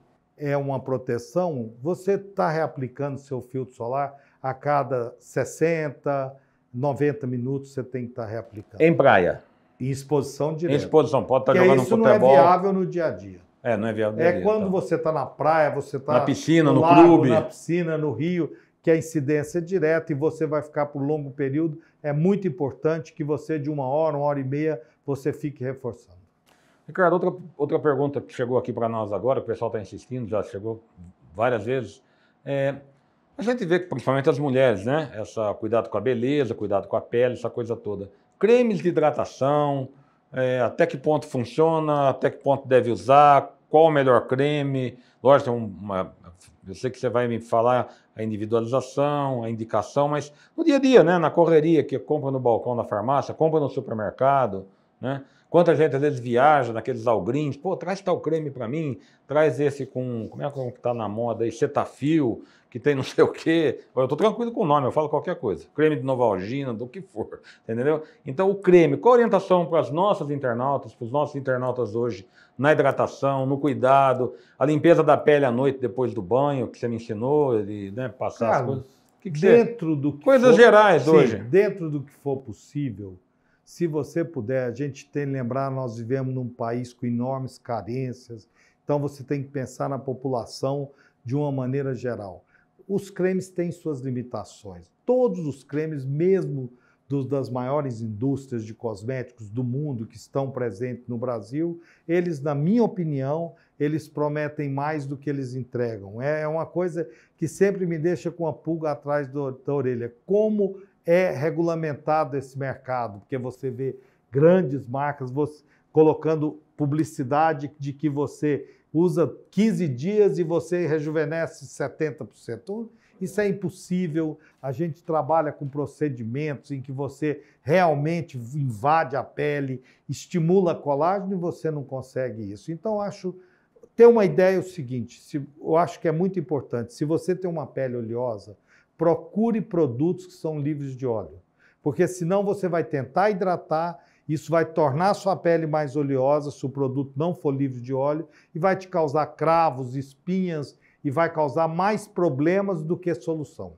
uma proteção, você está reaplicando seu filtro solar a cada 60, 90 minutos, você tem que estar reaplicando. Em praia? Em exposição direta. Em exposição, pode estar jogando isso um futebol. Não é viável no dia a dia. Não é viável no dia a dia. Quando então. você está na praia, você está na piscina, no lago, clube. Na piscina, no rio, que a incidência é direta e você vai ficar por longo período. É muito importante que você, de 1 hora e meia, você fique reforçando. Ricardo, outra pergunta que chegou aqui para nós agora, que o pessoal está insistindo, já chegou várias vezes. A gente vê que, principalmente as mulheres, né? Cuidado com a beleza, cuidado com a pele, essa coisa toda. Cremes de hidratação, até que ponto funciona, até que ponto deve usar, qual o melhor creme. Lógico, eu sei que você vai me falar a individualização, a indicação, mas no dia a dia, né? Na correria, que compra no balcão da farmácia, compra no supermercado, né? Quanta gente às vezes viaja naqueles algrinhos, pô, traz tal creme para mim, traz esse com, como é que está na moda aí, Cetaphil, que tem não sei o quê. Eu estou tranquilo com o nome, eu falo qualquer coisa. Creme de Novalgina, do que for, entendeu? Então o creme, qual a orientação para as nossas internautas, para os nossos internautas hoje, na hidratação, no cuidado, a limpeza da pele à noite depois do banho, que você me ensinou, né, passar as coisas. Coisas gerais hoje. Dentro do que for possível, se você puder, a gente tem que lembrar, nós vivemos num país com enormes carências, então você tem que pensar na população de uma maneira geral. Os cremes têm suas limitações. Todos os cremes, mesmo das maiores indústrias de cosméticos do mundo que estão presentes no Brasil, eles, na minha opinião, eles prometem mais do que eles entregam. É uma coisa que sempre me deixa com a pulga atrás da orelha. Como é regulamentado esse mercado? Porque você vê grandes marcas colocando publicidade de que você usa 15 dias e você rejuvenesce 70%. Isso é impossível. A gente trabalha com procedimentos em que você realmente invade a pele, estimula a colágeno e você não consegue isso. Então, acho ter uma ideia é o seguinte, eu acho que é muito importante, se você tem uma pele oleosa, procure produtos que são livres de óleo, porque senão você vai tentar hidratar, isso vai tornar a sua pele mais oleosa, se o produto não for livre de óleo, e vai te causar cravos, espinhas, e vai causar mais problemas do que solução.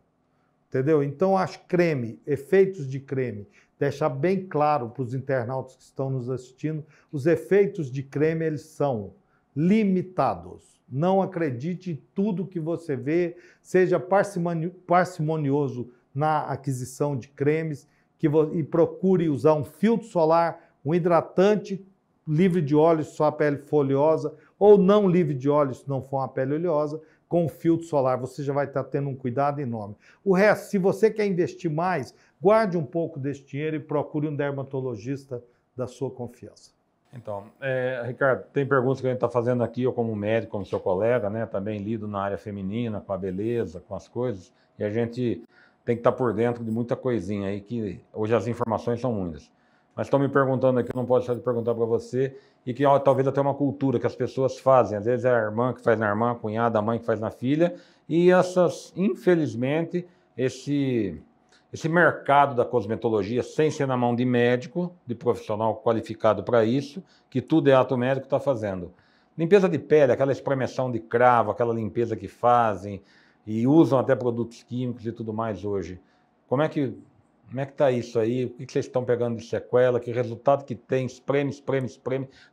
Entendeu? Então, acho creme, efeitos de creme, deixar bem claro para os internautas que estão nos assistindo, os efeitos de creme, eles são limitados. Não acredite em tudo que você vê, seja parcimonioso na aquisição de cremes, e procure usar um filtro solar, um hidratante livre de óleo se sua pele for oleosa, ou não livre de óleo se não for uma pele oleosa, com o filtro solar. Você já vai estar tendo um cuidado enorme. O resto, se você quer investir mais, guarde um pouco desse dinheiro e procure um dermatologista da sua confiança. Então, Ricardo, tem perguntas que a gente está fazendo aqui, eu como médico, como seu colega, né, também lido na área feminina, com a beleza, com as coisas, e a gente tem que estar por dentro de muita coisinha aí, que hoje as informações são muitas. Mas estão me perguntando aqui, eu não posso deixar de perguntar para você, e que talvez até uma cultura que as pessoas fazem, às vezes é a irmã que faz na irmã, a cunhada, a mãe que faz na filha, e infelizmente, esse mercado da cosmetologia, sem ser na mão de médico, de profissional qualificado para isso, que tudo é ato médico, está fazendo. Limpeza de pele, aquela espremeção de cravo, aquela limpeza que fazem, e usam até produtos químicos e tudo mais hoje. Como é que está isso aí? O que vocês estão pegando de sequela? Que resultado que tem? Espreme.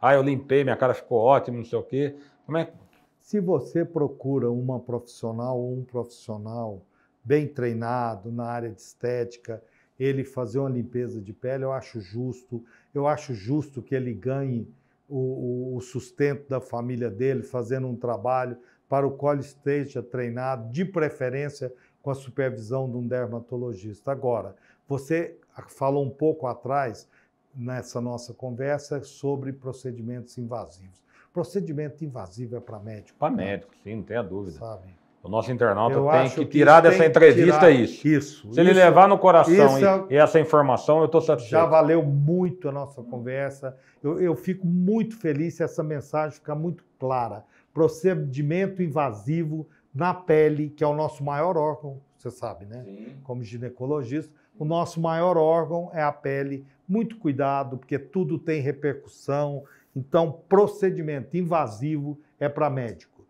Ah, eu limpei, minha cara ficou ótima, não sei o quê. Como é? Se você procura uma profissional ou um profissional bem treinado na área de estética, ele fazer uma limpeza de pele, eu acho justo. Eu acho justo que ele ganhe o sustento da família dele, fazendo um trabalho para o qual ele esteja treinado, de preferência com a supervisão de um dermatologista. Agora, você falou um pouco atrás, nessa nossa conversa, sobre procedimentos invasivos. Procedimento invasivo é para médico. Para médico, sim, não tenha dúvida. Sabe? O nosso internauta tem que tirar dessa entrevista isso. Se ele levar no coração e essa informação, eu estou satisfeito. Já valeu muito a nossa conversa. Eu fico muito feliz se essa mensagem ficar muito clara. Procedimento invasivo na pele, que é o nosso maior órgão, você sabe, né? Sim. Como ginecologista, o nosso maior órgão é a pele. Muito cuidado, porque tudo tem repercussão. Então, procedimento invasivo é para médico.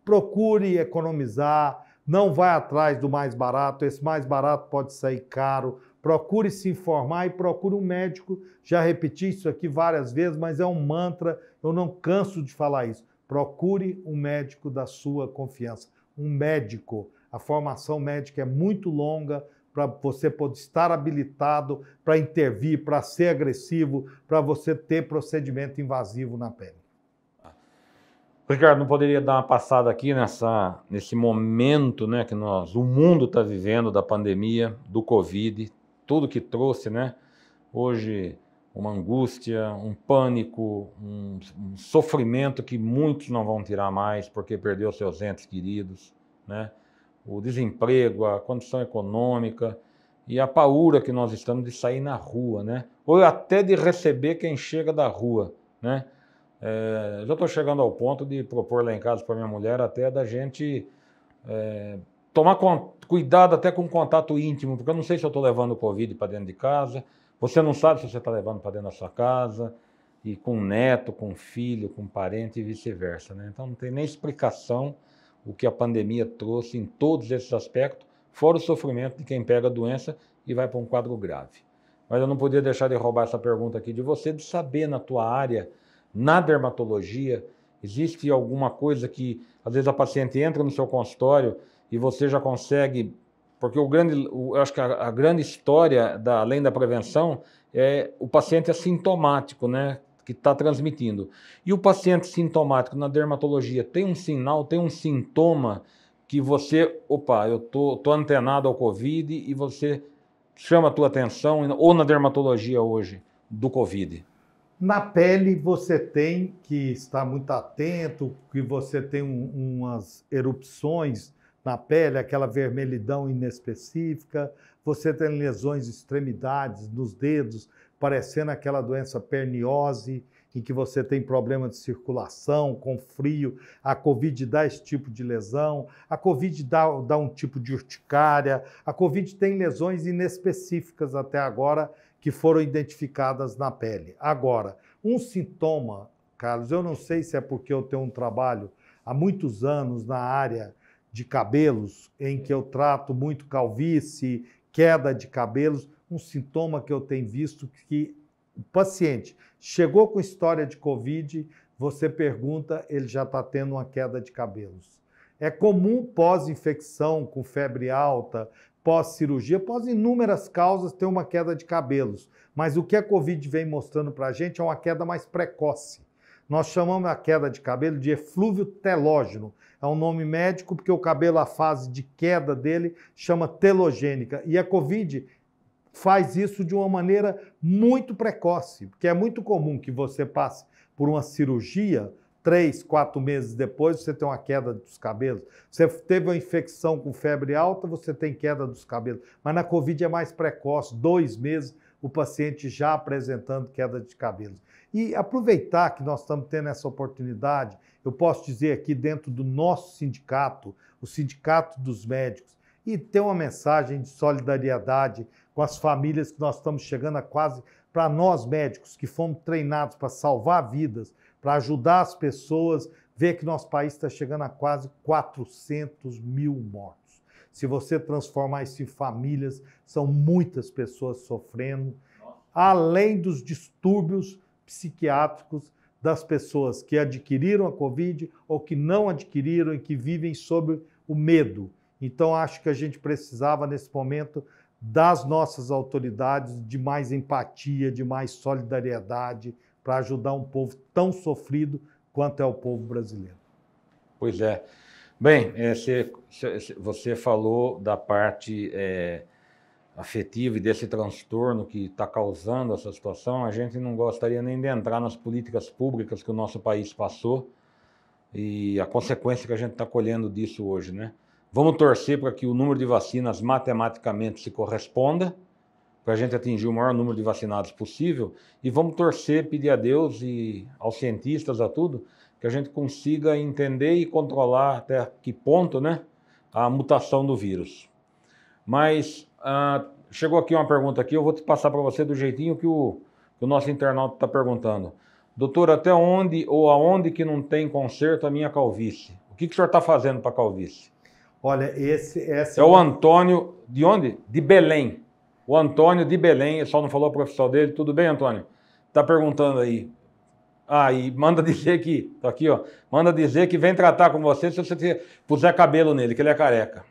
Procure economizar, não vai atrás do mais barato, esse mais barato pode sair caro. Procure se informar e procure um médico. Já repeti isso aqui várias vezes, mas é um mantra, eu não canso de falar isso. Procure um médico da sua confiança. Um médico. A formação médica é muito longa para você poder estar habilitado para intervir, para ser agressivo, para você ter procedimento invasivo na pele. Ricardo, não poderia dar uma passada aqui nesse momento, né, que o mundo está vivendo da pandemia, do Covid, tudo que trouxe, né? Hoje, uma angústia, um pânico, um sofrimento que muitos não vão tirar mais porque perdeu seus entes queridos, né? O desemprego, a condição econômica e a paura que nós estamos de sair na rua, né? Ou até de receber quem chega da rua, né? Já estou chegando ao ponto de propor lá em casa para minha mulher até da gente tomar cuidado até com contato íntimo, porque eu não sei se eu estou levando o Covid para dentro de casa, você não sabe se você está levando para dentro da sua casa, e com neto, com filho, com parente e vice-versa, né? Então não tem nem explicação o que a pandemia trouxe em todos esses aspectos, fora o sofrimento de quem pega a doença e vai para um quadro grave. Mas eu não podia deixar de roubar essa pergunta aqui de você, de saber na tua área, na dermatologia, existe alguma coisa que, às vezes, a paciente entra no seu consultório e você já consegue... Porque eu acho que a grande história, além da prevenção, é o paciente assintomático, né, que está transmitindo. E o paciente sintomático na dermatologia tem um sinal, tem um sintoma que você... Opa, eu tô antenado ao Covid e você chama a tua atenção, ou na dermatologia hoje, do Covid. Na pele, você tem que estar muito atento, que você tem umas erupções na pele, aquela vermelhidão inespecífica, você tem lesões de extremidades, nos dedos, parecendo aquela doença perniose. em que você tem problema de circulação, com frio, a Covid dá esse tipo de lesão, a Covid dá um tipo de urticária, a Covid tem lesões inespecíficas até agora que foram identificadas na pele. Agora, um sintoma, Carlos, eu não sei se é porque eu tenho um trabalho há muitos anos na área de cabelos, em que eu trato muito calvície, queda de cabelos, um sintoma que eu tenho visto que o paciente chegou com história de Covid, você pergunta, ele já está tendo uma queda de cabelos. É comum pós-infecção, com febre alta, pós-cirurgia, pós inúmeras causas, ter uma queda de cabelos. Mas o que a Covid vem mostrando para a gente é uma queda mais precoce. Nós chamamos a queda de cabelo de eflúvio telógeno. É um nome médico porque o cabelo, a fase de queda dele, chama telogênica. E a Covid faz isso de uma maneira muito precoce, porque é muito comum que você passe por uma cirurgia, 3, 4 meses depois você tem uma queda dos cabelos. Você teve uma infecção com febre alta, você tem queda dos cabelos. Mas na Covid é mais precoce, 2 meses o paciente já apresentando queda de cabelos. E aproveitar que nós estamos tendo essa oportunidade, eu posso dizer aqui dentro do nosso sindicato, o Sindicato dos Médicos, e ter uma mensagem de solidariedade com as famílias que nós estamos chegando a quase, para nós médicos que fomos treinados para salvar vidas, para ajudar as pessoas, ver que nosso país está chegando a quase 400 mil mortos. Se você transformar isso em famílias, são muitas pessoas sofrendo, além dos distúrbios psiquiátricos das pessoas que adquiriram a Covid ou que não adquiriram e que vivem sob o medo. Então, acho que a gente precisava, nesse momento, das nossas autoridades, de mais empatia, de mais solidariedade, para ajudar um povo tão sofrido quanto é o povo brasileiro. Pois é. Bem, você falou da parte afetiva e desse transtorno que está causando essa situação. A gente não gostaria nem de entrar nas políticas públicas que o nosso país passou e a consequência que a gente está colhendo disso hoje, né? Vamos torcer para que o número de vacinas matematicamente se corresponda, para a gente atingir o maior número de vacinados possível, e vamos torcer, pedir a Deus e aos cientistas, a tudo, que a gente consiga entender e controlar até que ponto, né, a mutação do vírus. Mas chegou aqui uma pergunta aqui, eu vou te passar para você do jeitinho que o nosso internauta está perguntando. Doutor, até onde ou aonde que não tem conserto a minha calvície? O que o senhor está fazendo para a calvície? Olha, esse é o Antônio, de onde? De Belém. O Antônio de Belém, ele só não falou a profissão dele. Tudo bem, Antônio? Está perguntando aí. E manda dizer que, tá aqui, ó, manda dizer que vem tratar com você se você puser cabelo nele, que ele é careca.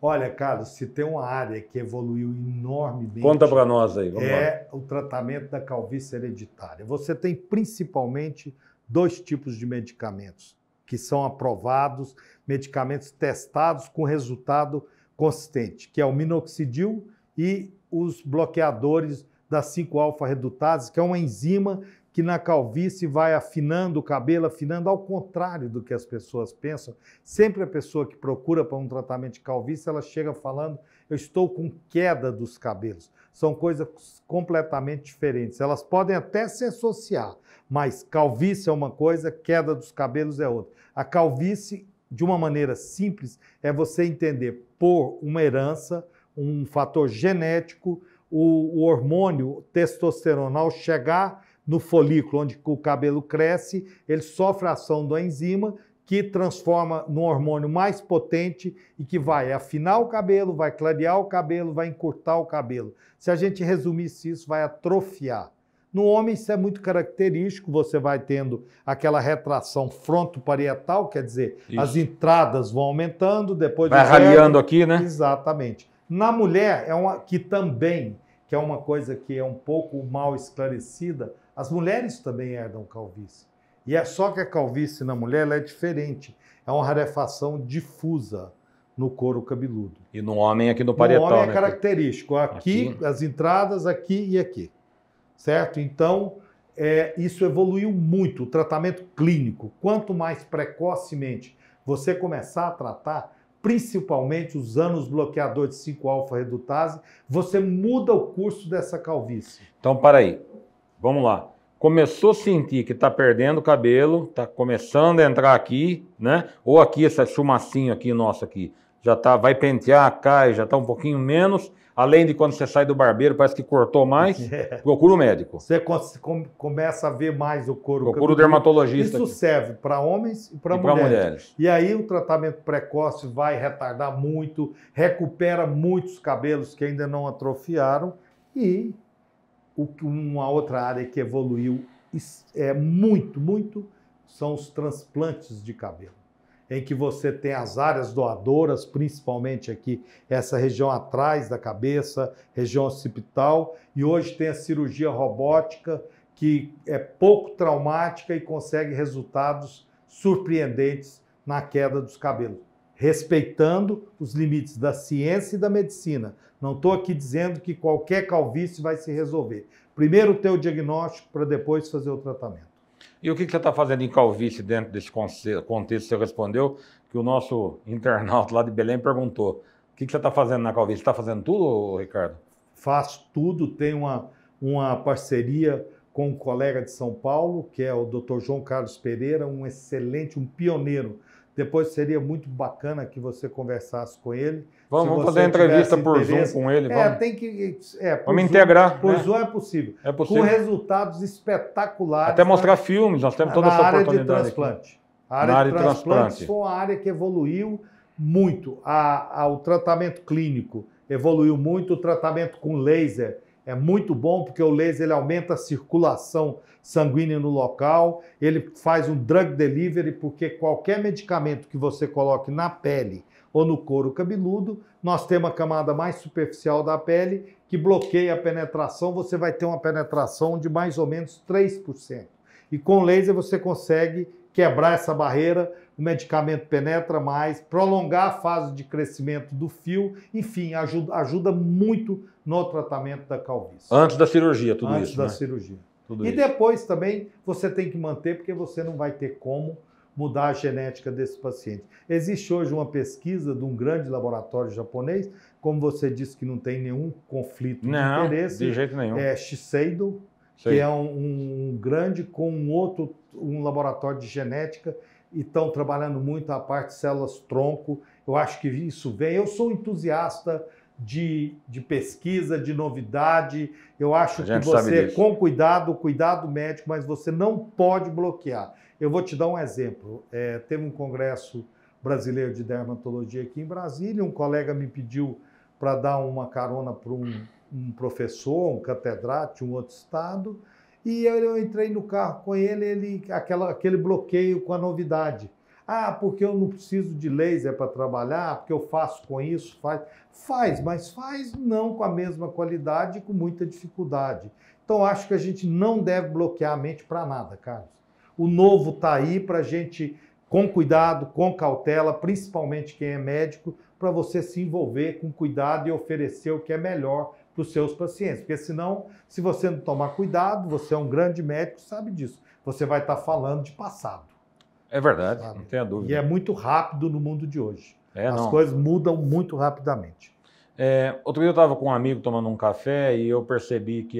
Olha, Carlos, se tem uma área que evoluiu enormemente... Conta para nós aí. Vamos lá. O tratamento da calvície hereditária. Você tem principalmente 2 tipos de medicamentos que são aprovados, medicamentos testados com resultado consistente, que é o minoxidil e os bloqueadores da 5-alfa-redutase, que é uma enzima que na calvície vai afinando o cabelo, afinando ao contrário do que as pessoas pensam. Sempre a pessoa que procura para um tratamento de calvície, ela chega falando, eu estou com queda dos cabelos. São coisas completamente diferentes. Elas podem até se associar, mas calvície é uma coisa, queda dos cabelos é outra. A calvície, de uma maneira simples, é você entender por uma herança, um fator genético, o hormônio testosteronal chegar no folículo onde o cabelo cresce, ele sofre a ação da enzima que transforma num hormônio mais potente e que vai afinar o cabelo, vai clarear o cabelo, vai encurtar o cabelo. Se a gente resumisse isso, vai atrofiar. No homem isso é muito característico, você vai tendo aquela retração frontoparietal, quer dizer, isso. As entradas vão aumentando, depois... Vai raliando aqui, né? Exatamente. Na mulher, que é uma coisa que é um pouco mal esclarecida, as mulheres também herdam calvície. E é só que a calvície na mulher ela é diferente. É uma rarefação difusa no couro cabeludo. E no homem aqui no parietal, no homem é característico. Aqui, as entradas, aqui e aqui. Certo? Então, isso evoluiu muito, o tratamento clínico. Quanto mais precocemente você começar a tratar, principalmente usando os bloqueadores de 5-alfa-redutase, você muda o curso dessa calvície. Então, para aí. Vamos lá. começou a sentir que está perdendo cabelo, está começando a entrar aqui, né? Ou aqui, esse chumacinho aqui nosso aqui, já tá, vai pentear, cai, já está um pouquinho menos. Além de quando você sai do barbeiro, parece que cortou mais, procura o médico. Você começa a ver mais o couro. Procura o dermatologista. Isso serve para homens e para mulheres. E aí o tratamento precoce vai retardar muito, recupera muitos cabelos que ainda não atrofiaram. E uma outra área que evoluiu muito são os transplantes de cabelo, em que você tem as áreas doadoras, principalmente aqui, essa região atrás da cabeça, região occipital, e hoje tem a cirurgia robótica, que é pouco traumática e consegue resultados surpreendentes na queda dos cabelos, respeitando os limites da ciência e da medicina. Não estou aqui dizendo que qualquer calvície vai se resolver. Primeiro ter o diagnóstico para depois fazer o tratamento. E o que você está fazendo em calvície dentro desse contexto? Você respondeu que o nosso internauta lá de Belém perguntou. O que você está fazendo na calvície? Você está fazendo tudo, Ricardo? Faço tudo. Tenho uma parceria com um colega de São Paulo, que é o Dr. João Carlos Pereira, um excelente, um pioneiro. Depois seria muito bacana que você conversasse com ele. Vamos fazer a entrevista por Zoom com ele. Vamos integrar. Por Zoom é possível. É possível. Com resultados espetaculares. Até mostrar filmes, nós temos toda essa oportunidade. Na área de transplante. A área de transplante foi uma área que evoluiu muito. O tratamento clínico evoluiu muito. O tratamento com laser é muito bom, porque o laser ele aumenta a circulação sanguínea no local, ele faz um drug delivery, porque qualquer medicamento que você coloque na pele ou no couro cabeludo, nós temos a camada mais superficial da pele que bloqueia a penetração, você vai ter uma penetração de mais ou menos 3%. E com laser você consegue quebrar essa barreira, o medicamento penetra mais, prolongar a fase de crescimento do fio, enfim, ajuda muito no tratamento da calvície. Antes da cirurgia, tudo isso, Antes da né? cirurgia. Tudo e isso. Depois também você tem que manter, porque você não vai ter como mudar a genética desse paciente. Existe hoje uma pesquisa de um grande laboratório japonês, como você disse que não tem nenhum conflito de interesse. De jeito nenhum. É Shiseido, que é um grande com um laboratório de genética, e estão trabalhando muito a parte de células-tronco. Eu acho que isso vem. Eu sou entusiasta de pesquisa, de novidade. Eu acho que você, com cuidado médico, mas você não pode bloquear. Eu vou te dar um exemplo. Teve um congresso brasileiro de dermatologia aqui em Brasília, um colega me pediu para dar uma carona para um professor, um catedrático de um outro estado, e eu entrei no carro com ele, aquele bloqueio com a novidade. Porque eu não preciso de laser para trabalhar, porque eu faço com isso, mas faz não com a mesma qualidade e com muita dificuldade. Então, acho que a gente não deve bloquear a mente para nada, Carlos. O novo está aí para a gente, com cuidado, com cautela, principalmente quem é médico, para você se envolver com cuidado e oferecer o que é melhor para os seus pacientes. Porque senão, se você não tomar cuidado, você é um grande médico, sabe disso. Você vai estar falando de passado. É verdade, sabe? Não tenha dúvida. E é muito rápido no mundo de hoje. As coisas mudam muito rapidamente. Outro dia eu estava com um amigo tomando um café e eu percebi que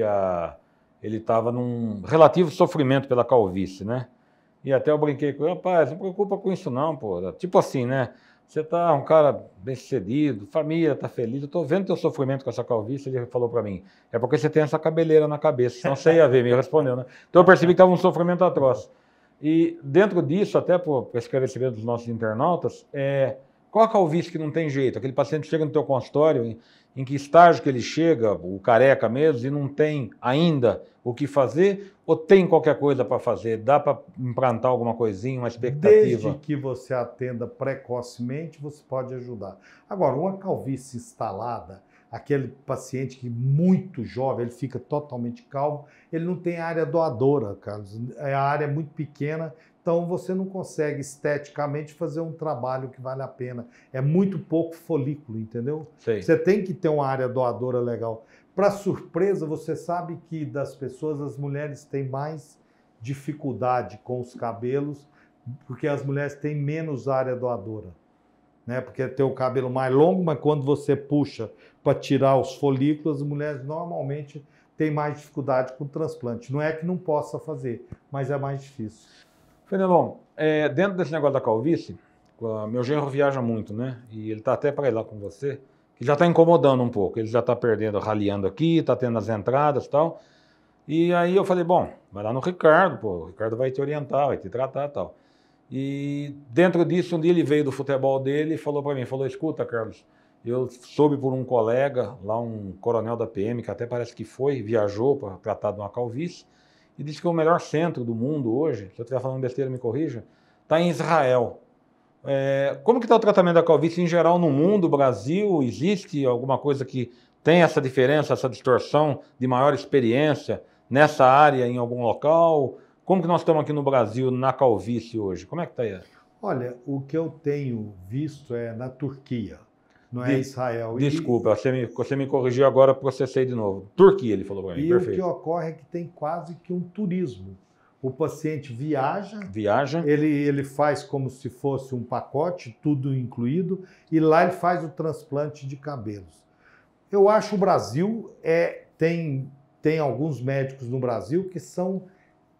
ele estava num relativo sofrimento pela calvície, né? E até eu brinquei com ele, rapaz, não preocupa com isso não, pô. Tipo assim, né? Você tá um cara bem sucedido, família tá feliz, eu tô vendo teu sofrimento com essa calvície. Ele falou para mim, é porque você tem essa cabeleira na cabeça, senão você ia ver, me respondeu, né? Então eu percebi que estava um sofrimento atroz. E dentro disso, até para esclarecimento dos nossos internautas, qual a calvície que não tem jeito? Aquele paciente chega no teu consultório, em que estágio que ele chega, o careca mesmo, e não tem ainda o que fazer, ou tem qualquer coisa para fazer? Dá para implantar alguma coisinha, uma expectativa? Desde que você atenda precocemente, você pode ajudar. Agora, uma calvície instalada, aquele paciente que muito jovem, ele fica totalmente calvo, ele não tem área doadora, Carlos. A área é muito pequena, então você não consegue esteticamente fazer um trabalho que vale a pena. É muito pouco folículo, entendeu? Sei. Você tem que ter uma área doadora legal. Para surpresa, você sabe que das pessoas, as mulheres têm mais dificuldade com os cabelos, porque as mulheres têm menos área doadora. Né? Porque tem o cabelo mais longo, mas quando você puxa para tirar os folículos, as mulheres normalmente tem mais dificuldade com o transplante. Não é que não possa fazer, mas é mais difícil. Fenelon, dentro desse negócio da calvície, meu genro viaja muito, né? E ele está até para ir lá com você, que já está incomodando um pouco. Ele já está perdendo, raliando aqui, está tendo as entradas e tal. E aí eu falei, bom, vai lá no Ricardo, pô, o Ricardo vai te orientar, vai te tratar e tal. E dentro disso, um dia ele veio do futebol dele e falou para mim, escuta, Carlos, eu soube por um colega, lá um coronel da PM, que até parece que viajou para tratar de uma calvície, e disse que o melhor centro do mundo hoje, se eu estiver falando besteira, me corrija, está em Israel. Como que está o tratamento da calvície em geral no mundo, Brasil? Existe alguma coisa que tem essa diferença, essa distorção de maior experiência nessa área em algum local? Como que nós estamos aqui no Brasil na calvície hoje? Como é que está aí? Olha, o que eu tenho visto é na Turquia, não é Israel. Desculpa, você me corrigiu agora, processei de novo. Turquia, ele falou para mim, perfeito. E o que ocorre é que tem quase que um turismo. O paciente viaja, ele faz como se fosse um pacote, tudo incluído, e lá ele faz o transplante de cabelos. Eu acho o Brasil, tem alguns médicos no Brasil que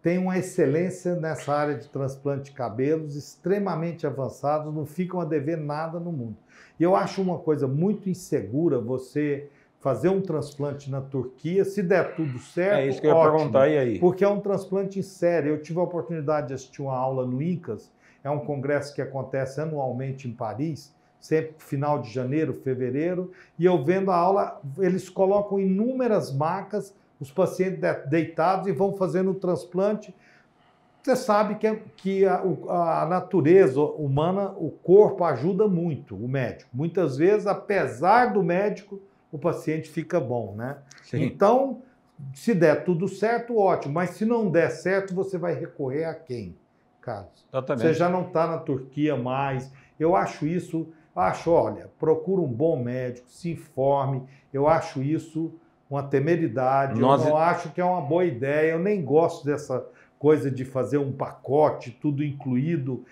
têm uma excelência nessa área de transplante de cabelos, extremamente avançados, não ficam a dever nada no mundo. E eu acho uma coisa muito insegura você fazer um transplante na Turquia, se der tudo certo, é isso que eu ia perguntar, e aí? Porque é um transplante em série. Eu tive a oportunidade de assistir uma aula no INCAS, é um congresso que acontece anualmente em Paris, sempre final de janeiro, fevereiro, e eu vendo a aula, eles colocam inúmeras macas, os pacientes deitados e vão fazendo o transplante. Você sabe que a natureza humana, o corpo ajuda muito o médico. Muitas vezes, apesar do médico, o paciente fica bom, né? Sim. Então, se der tudo certo, ótimo. Mas se não der certo, você vai recorrer a quem, Carlos? Exatamente. Você já não está na Turquia mais. Eu acho isso... olha, procura um bom médico, se informe. Eu acho isso uma temeridade. Eu não acho que é uma boa ideia. Eu nem gosto dessa coisa de fazer um pacote, tudo incluído.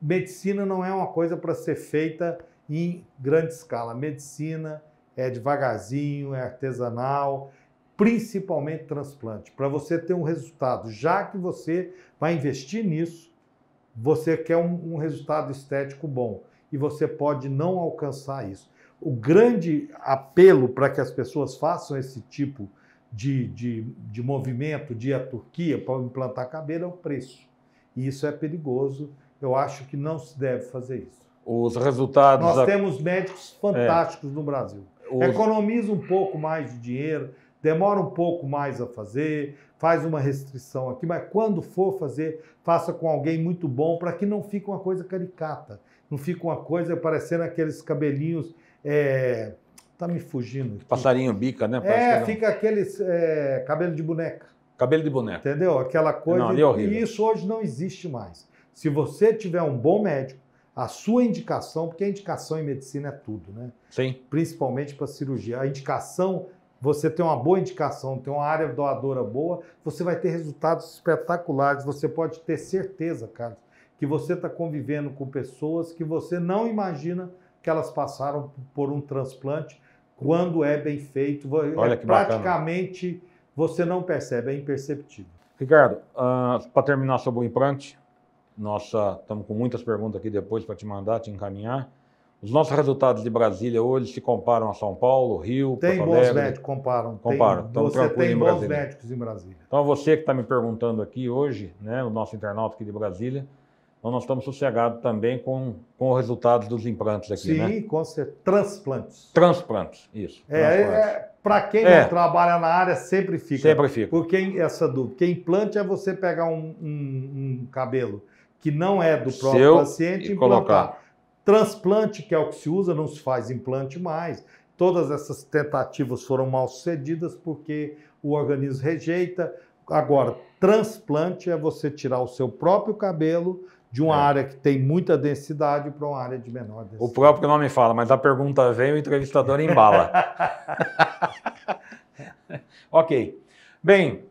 Medicina não é uma coisa para ser feita em grande escala. Medicina é devagarzinho, é artesanal, principalmente transplante. Para você ter um resultado, já que você vai investir nisso, você quer um resultado estético bom. E você pode não alcançar isso. O grande apelo para que as pessoas façam esse tipo de movimento, de ir à Turquia para implantar cabelo, é o preço. E isso é perigoso. Eu acho que não se deve fazer isso. Os resultados... Nós temos médicos fantásticos no Brasil. Economiza um pouco mais de dinheiro, demora um pouco mais a fazer, faz uma restrição aqui, mas quando for fazer, faça com alguém muito bom, para que não fique uma coisa caricata. Não fica uma coisa parecendo aqueles cabelinhos... tá me fugindo aqui. Passarinho bica, né? Fica aqueles cabelo de boneca. Cabelo de boneca. Entendeu? Aquela coisa... Não, ali é horrível. E isso hoje não existe mais. Se você tiver um bom médico, a sua indicação, porque a indicação em medicina é tudo, né? Sim. Principalmente para cirurgia. A indicação, você tem uma boa indicação, tem uma área doadora boa, você vai ter resultados espetaculares. Você pode ter certeza, Carlos, que você está convivendo com pessoas que você não imagina que elas passaram por um transplante quando é bem feito. Olha que praticamente bacana. Você não percebe, é imperceptível. Ricardo, para terminar sobre o implante, estamos com muitas perguntas aqui depois para te mandar, te encaminhar. Os nossos resultados de Brasília hoje se comparam a São Paulo, Rio, Tem Porto bons Alegre? médicos, comparam. Você tem bons médicos em Brasília. Então, você que está me perguntando aqui hoje, né, o nosso internauta aqui de Brasília, então nós estamos sossegados também com os resultados dos implantes aqui, né? Sim, com certeza. Transplantes. Transplantes, isso. Para quem não trabalha na área, sempre fica. Sempre fica. Porque essa dúvida. Porque implante é você pegar um cabelo que não é do próprio paciente e implantar. Transplante, que é o que se usa, não se faz implante mais. Todas essas tentativas foram mal sucedidas porque o organismo rejeita. Agora, transplante é você tirar o seu próprio cabelo de uma área que tem muita densidade para uma área de menor densidade. O próprio nome fala, mas a pergunta vem e o entrevistador embala. Ok. Bem,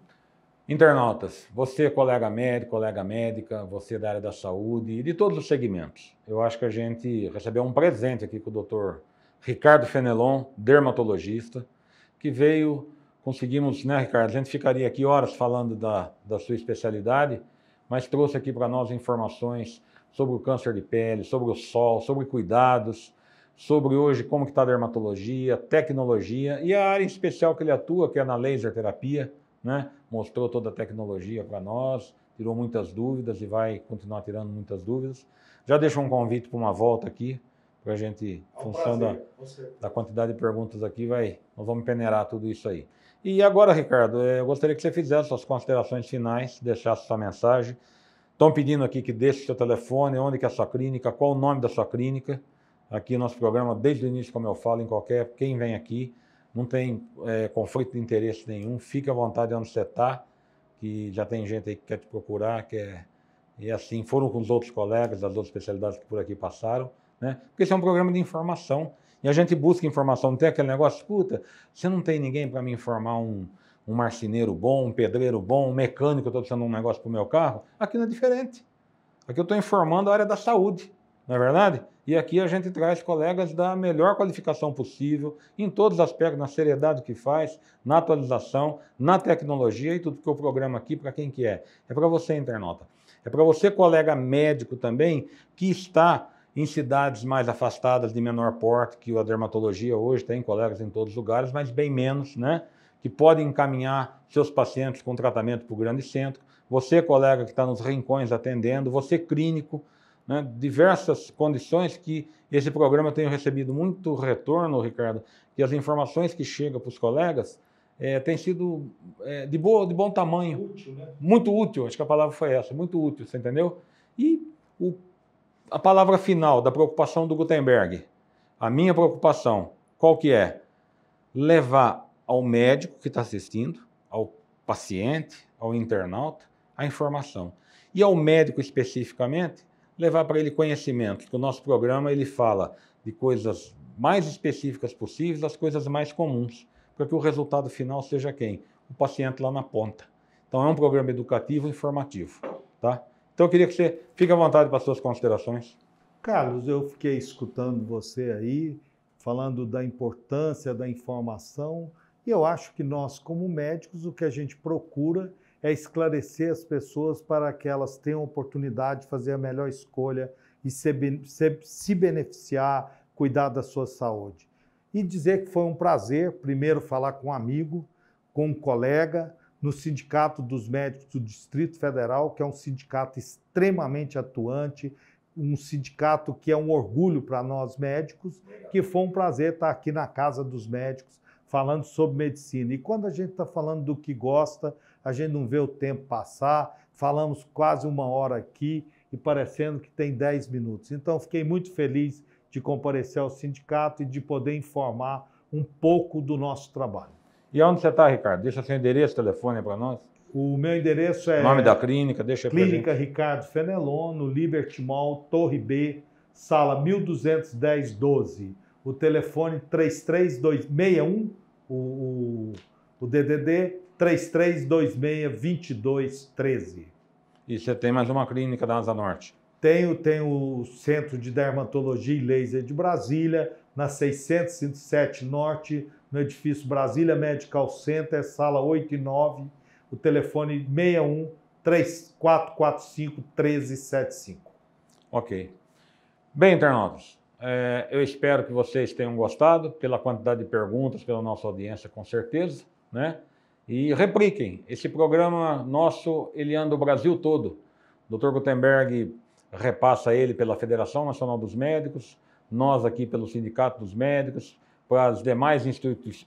internautas, você, colega médico, colega médica, você da área da saúde e de todos os segmentos, eu acho que a gente recebeu um presente aqui com o Dr. Ricardo Fenelon, dermatologista, que veio conseguimos, né, Ricardo? A gente ficaria aqui horas falando da sua especialidade, mas trouxe aqui para nós informações sobre o câncer de pele, sobre o sol, sobre cuidados, sobre hoje como que está a dermatologia, tecnologia e a área em especial que ele atua, que é na laser terapia, né? Mostrou toda a tecnologia para nós, tirou muitas dúvidas e vai continuar tirando muitas dúvidas. Já deixou um convite para uma volta aqui, para a gente, em função da quantidade de perguntas aqui, nós vamos peneirar tudo isso aí. E agora, Ricardo, eu gostaria que você fizesse suas considerações finais, deixasse sua mensagem. Estão pedindo aqui que deixe seu telefone, onde que é a sua clínica, qual o nome da sua clínica. Aqui nosso programa, desde o início, como eu falo, quem vem aqui, não tem conflito de interesse nenhum, fique à vontade onde você está, que já tem gente aí que quer te procurar, e assim, foram com os outros colegas das outras especialidades que por aqui passaram, né? Porque esse é um programa de informação, e a gente busca informação, não tem aquele negócio, escuta, você não tem ninguém para me informar um marceneiro bom, um pedreiro bom, um mecânico, eu estou precisando de um negócio para o meu carro? Aqui não é diferente. Aqui eu estou informando a área da saúde, não é verdade? E aqui a gente traz colegas da melhor qualificação possível, em todos os aspectos, na seriedade que faz, na atualização, na tecnologia e tudo, porque o programa aqui, para quem que é? É para você, internauta. É para você, colega médico também, que está em cidades mais afastadas, de menor porte, que a dermatologia hoje tem colegas em todos os lugares, mas bem menos, né? Que podem encaminhar seus pacientes com tratamento para o grande centro. Você, colega que está nos rincões atendendo, você clínico, né, diversas condições que esse programa tem recebido muito retorno, Ricardo, que as informações que chegam para os colegas têm sido de bom tamanho. Útil, né? Muito útil, acho que a palavra foi essa, muito útil, você entendeu? E a palavra final da preocupação do Gutenberg, a minha preocupação, qual que é? Levar ao médico que está assistindo, ao paciente, ao internauta, a informação. E ao médico especificamente, levar para ele conhecimento, que o nosso programa ele fala de coisas mais específicas possíveis, das coisas mais comuns, para que o resultado final seja quem? O paciente lá na ponta. Então é um programa educativo e informativo, tá? Então eu queria que você fique à vontade para as suas considerações. Carlos, eu fiquei escutando você aí, falando da importância da informação, e eu acho que nós, como médicos, o que a gente procura é esclarecer as pessoas para que elas tenham oportunidade de fazer a melhor escolha e se beneficiar, cuidar da sua saúde. E dizer que foi um prazer, primeiro, falar com um amigo, com um colega, no Sindicato dos Médicos do Distrito Federal, que é um sindicato extremamente atuante, um sindicato que é um orgulho para nós médicos, que foi um prazer estar aqui na Casa dos Médicos, falando sobre medicina. E quando a gente está falando do que gosta, a gente não vê o tempo passar, falamos quase 1 hora aqui e parecendo que tem 10 minutos. Então, fiquei muito feliz de comparecer ao sindicato e de poder informar um pouco do nosso trabalho. E onde você está, Ricardo? Deixa seu endereço, telefone para nós. O meu endereço é... Nome da clínica, deixa para gente. Clínica Ricardo Fenelon, no Liberty Mall, Torre B, sala 1210-12. O telefone 33261, o DDD 3326-2213. E você tem mais uma clínica da Asa Norte? Tenho o Centro de Dermatologia e Laser de Brasília, na 607 Norte, no edifício Brasília Medical Center, sala 8 e 9, o telefone 61-3445-1375. Ok. Bem, internautas, eu espero que vocês tenham gostado, pela quantidade de perguntas, pela nossa audiência, com certeza, né? E repliquem. Esse programa nosso, ele anda o Brasil todo. O Dr. Gutenberg repassa ele pela Federação Nacional dos Médicos, nós aqui pelo Sindicato dos Médicos, para as demais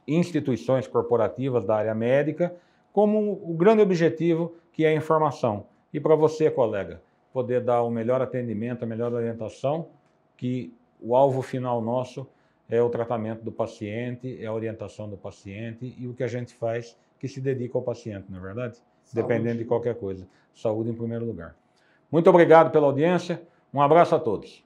instituições corporativas da área médica, como o grande objetivo que é a informação. E para você, colega, poder dar o melhor atendimento, a melhor orientação, que o alvo final nosso é o tratamento do paciente, é a orientação do paciente e o que a gente faz que se dedica ao paciente, não é verdade? Saúde. Dependendo de qualquer coisa. Saúde em primeiro lugar. Muito obrigado pela audiência. Um abraço a todos.